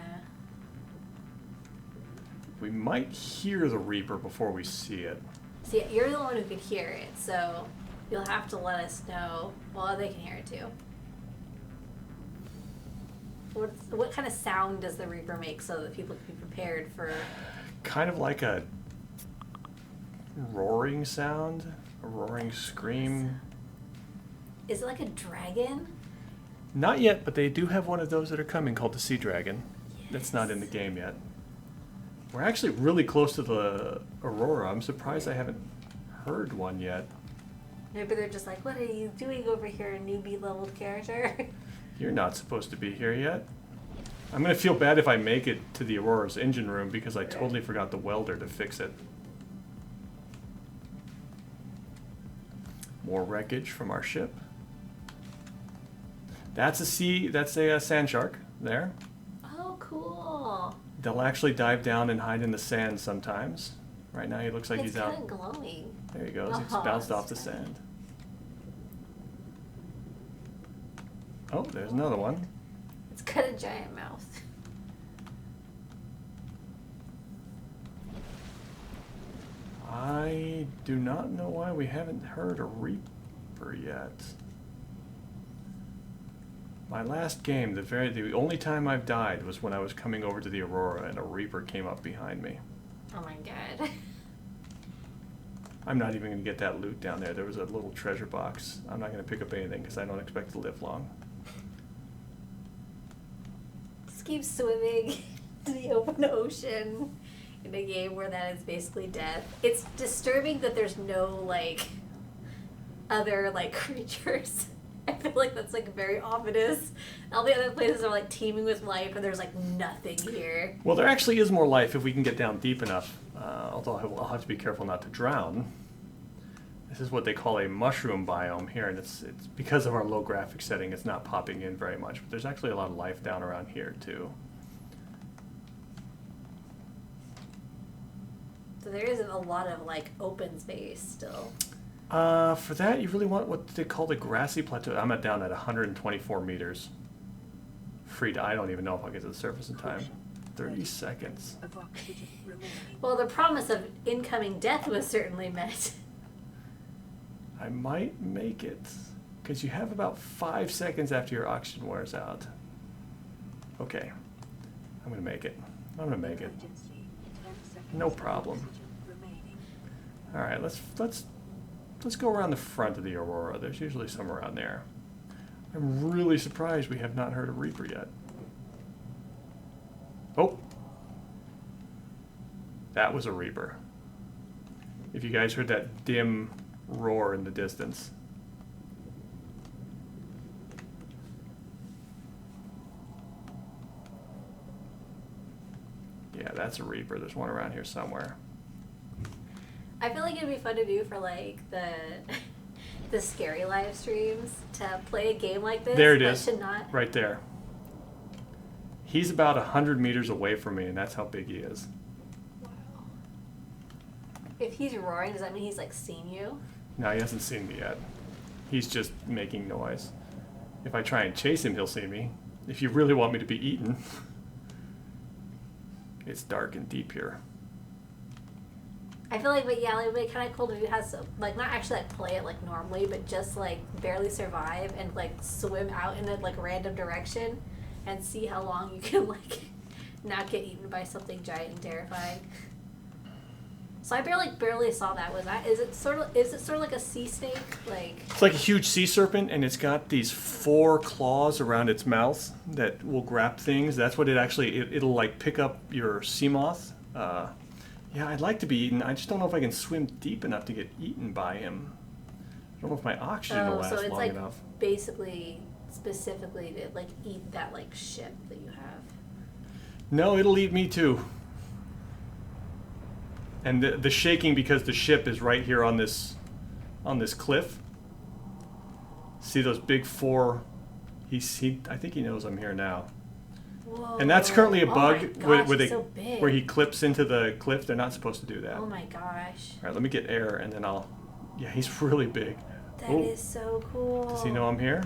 We might hear the Reaper before we see it. See, you're the one who could hear it, so you'll have to let us know. Well, they can hear it too. What kind of sound does the Reaper make so that people can be prepared for... Kind of like a roaring sound, a roaring scream. Is it like a dragon? Not yet, but they do have one of those that are coming called the Sea Dragon. Yes. That's not in the game yet. We're actually really close to the Aurora. I'm surprised I haven't heard one yet. Maybe they're just like, what are you doing over here, newbie leveled character? You're not supposed to be here yet. I'm going to feel bad if I make it to the Aurora's engine room because I totally forgot the welder to fix it. More wreckage from our ship. That's a sand shark there. Oh, cool. They'll actually dive down and hide in the sand sometimes. Right now he looks like he's out. It's kind of glowing. There he goes. He's Oh, bounced that's off the funny. sand. Oh, there's another one. It's got a giant mouth. I do not know why we haven't heard a Reaper yet. My last game, the only time I've died was when I was coming over to the Aurora and a Reaper came up behind me. Oh my god. I'm not even going to get that loot down there. There was a little treasure box. I'm not going to pick up anything because I don't expect to live long. Just keep swimming to the open ocean in a game where that is basically death. It's disturbing that there's no, like, other, like, creatures. I feel like that's, like, very ominous. All the other places are, like, teeming with life, and there's, like, nothing here. Well, there actually is more life if we can get down deep enough, although I'll have to be careful not to drown. This is what they call a mushroom biome here, and it's because of our low graphic setting, it's not popping in very much, but there's actually a lot of life down around here, too. So there isn't a lot of, like, open space still. For that, you really want what they call the grassy plateau. I'm down at 124 meters. I don't even know if I'll get to the surface in time. 30 seconds. Well, the promise of incoming death was certainly met. I might make it, because you have about 5 seconds after your oxygen wears out. Okay, I'm gonna make it. I'm gonna make it. No problem. All right, let's go around the front of the Aurora. There's usually some around there. I'm really surprised we have not heard a Reaper yet. Oh, that was a Reaper. If you guys heard that dim roar in the distance. Yeah, that's a Reaper. There's one around here somewhere. I feel like it'd be fun to do for, like, the scary live streams, to play a game like this. There it but is, to not... right there. He's about 100 meters away from me, and that's how big he is. Wow. If he's roaring, does that mean he's, like, seen you? No, he hasn't seen me yet. He's just making noise. If I try and chase him, he'll see me. if you really want me to be eaten. It's dark and deep here. I feel like, but yeah, like, it'd be kind of cool if you had some, like, not actually like play it like normally, but just like barely survive and like swim out in a like random direction and see how long you can like not get eaten by something giant and terrifying. So I barely saw that. Is it sort of like a sea snake? Like, It's like a huge sea serpent, and it's got these 4 claws around its mouth that will grab things. That's what it actually, it'll like pick up your sea moth. Yeah, I'd like to be eaten. I just don't know if I can swim deep enough to get eaten by him. I don't know if my oxygen will last so it's long like enough. basically specifically to like eat that like ship that you have. No, it'll eat me too. And the shaking because the ship is right here on this cliff. See those big 4? I think he knows I'm here now. Whoa. And that's currently a bug Oh my gosh, where it's so big. where he clips into the cliff. They're not supposed to do that. Oh my gosh. All right, let me get air, and then I'll. Yeah, he's really big. That is so cool. Does he know I'm here?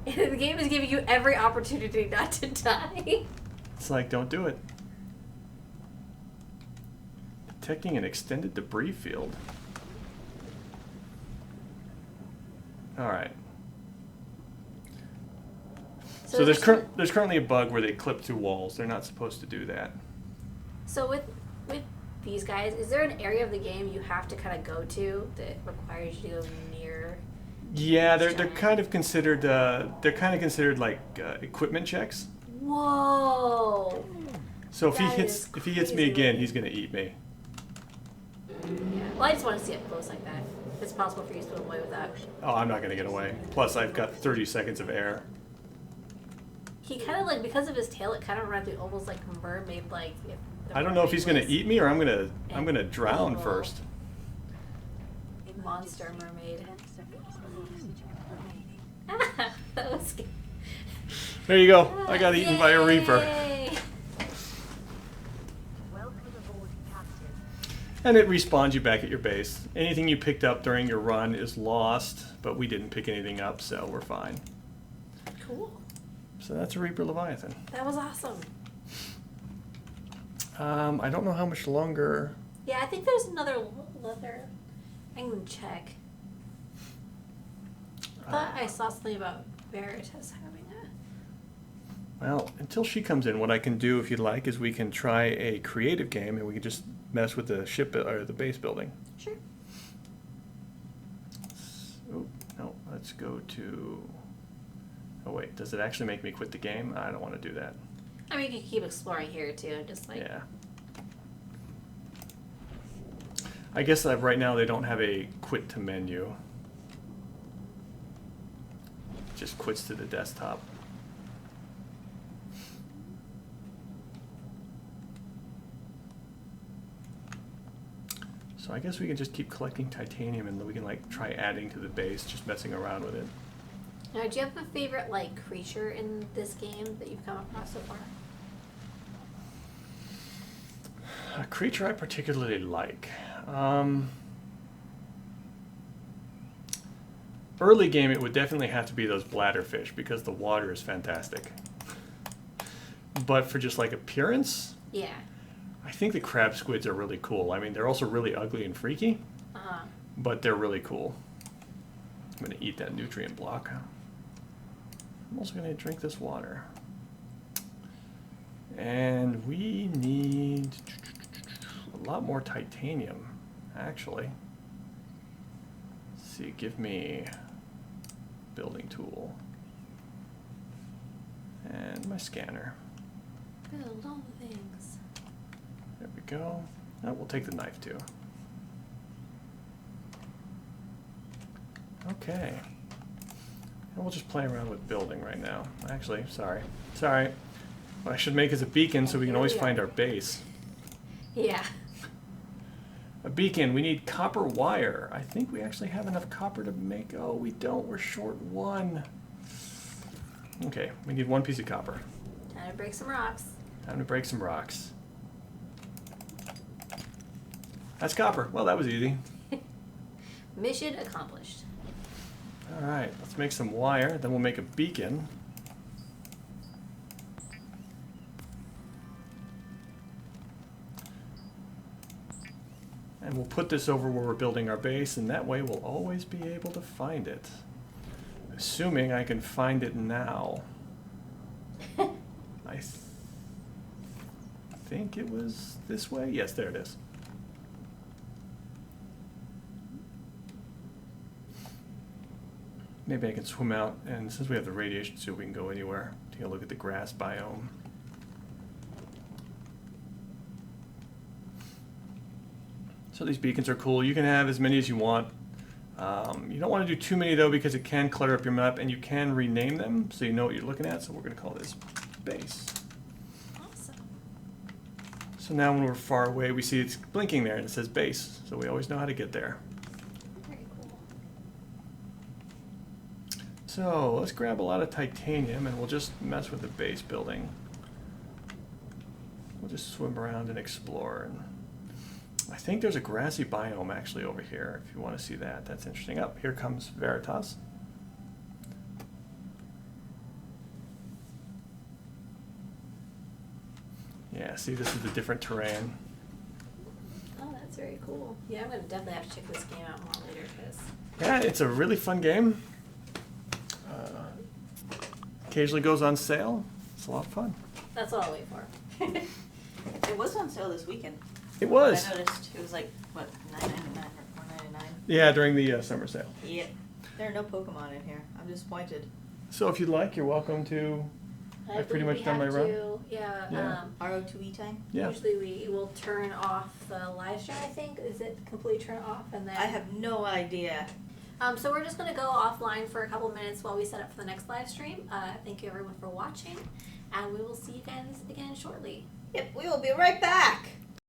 The game is giving you every opportunity not to die. It's like, don't do it. Detecting an extended debris field. All right. So there's currently a bug where they clip through walls. They're not supposed to do that. So with these guys, is there an area of the game you have to kind of go to that requires you to go near? Yeah, they're kind of considered like equipment checks. Whoa. So if he That hits is me again, crazy. he's gonna eat me. Yeah. Well, I just want to see it close like that. If it's possible for you to swim away with that. Oh, I'm not gonna get away. Plus, I've got 30 seconds of air. He kind of like, because of his tail, it kind of reminds me almost like mermaid, like. I don't know if he's gonna eat me or I'm gonna drown evil. first. A monster mermaid. 10 seconds of oxygen remaining. That was scary. There you go. I got eaten by a reaper. Yay! Welcome aboard, Captain. And it respawns you back at your base. Anything you picked up during your run is lost, but we didn't pick anything up, so we're fine. Cool. So that's a Reaper Leviathan. That was awesome. I don't know how much longer. Yeah, I think there's another leather. I'm gonna check. I thought I saw something about Veritas having it. Well, until she comes in, what I can do, if you'd like, is we can try a creative game, and we can just mess with the ship or the base building. Sure. Oh no, let's go to. Oh wait, does it actually make me quit the game? I don't want to do that. I mean, you can keep exploring here too, just like. Yeah. I guess right now they don't have a quit to menu. It just quits to the desktop. So I guess we can just keep collecting titanium and we can like try adding to the base, just messing around with it. Now, do you have a favorite like creature in this game that you've come across so far? A creature I particularly like. Early game, it would definitely have to be those bladderfish because the water is fantastic. But for just like appearance, Yeah. I think the crab squids are really cool. I mean, they're also really ugly and freaky, but they're really cool. I'm going to eat that nutrient block. I'm also going to drink this water. And we need a lot more titanium, actually. Let's see, give me building tool. And my scanner. Build all the things. There we go. Oh, we'll take the knife too. Okay. And we'll just play around with building right now. Actually, sorry. Sorry. What I should make is a beacon so we can always find our base. Yeah. A beacon. We need copper wire. I think we actually have enough copper to make... Oh, we don't. We're short one. Okay, we need one piece of copper. Time to break some rocks. Time to break some rocks. That's copper. Well, that was easy. Mission accomplished. All right, let's make some wire. Then we'll make a beacon. And we'll put this over where we're building our base, and that way we'll always be able to find it. Assuming I can find it now. I think it was this way. Yes, there it is. Maybe I can swim out, and since we have the radiation suit, we can go anywhere. Take a look at the grass biome. So these beacons are cool. You can have as many as you want. You don't want to do too many though, because it can clutter up your map, and you can rename them so you know what you're looking at. So we're going to call this base. Awesome. So now when we're far away, we see it's blinking there and it says base. So we always know how to get there. Very cool. So let's grab a lot of titanium and we'll just mess with the base building. We'll just swim around and explore. And I think there's a grassy biome actually over here if you want to see that. That's interesting. Up here comes Veritas. Yeah, see, this is the different terrain. Oh, that's very cool. Yeah, I'm gonna definitely have to check this game out more later because Yeah, it's a really fun game. Occasionally goes on sale. It's a lot of fun. that's all I'll wait for. It was on sale this weekend. It was. I noticed it was like, what, $9.99 or $4.99? Yeah, during the summer sale. Yep. There are no Pokemon in here. I'm disappointed. So if you'd like, you're welcome to. I I've pretty believe much we done my have run. to, yeah. Yeah. RO2E time? Yeah. Usually we will turn off the live stream. I think is it completely turn off and then. I have no idea. So we're just gonna go offline for a couple minutes while we set up for the next live stream. Thank you everyone for watching, and we will see you guys again shortly. Yep, we will be right back.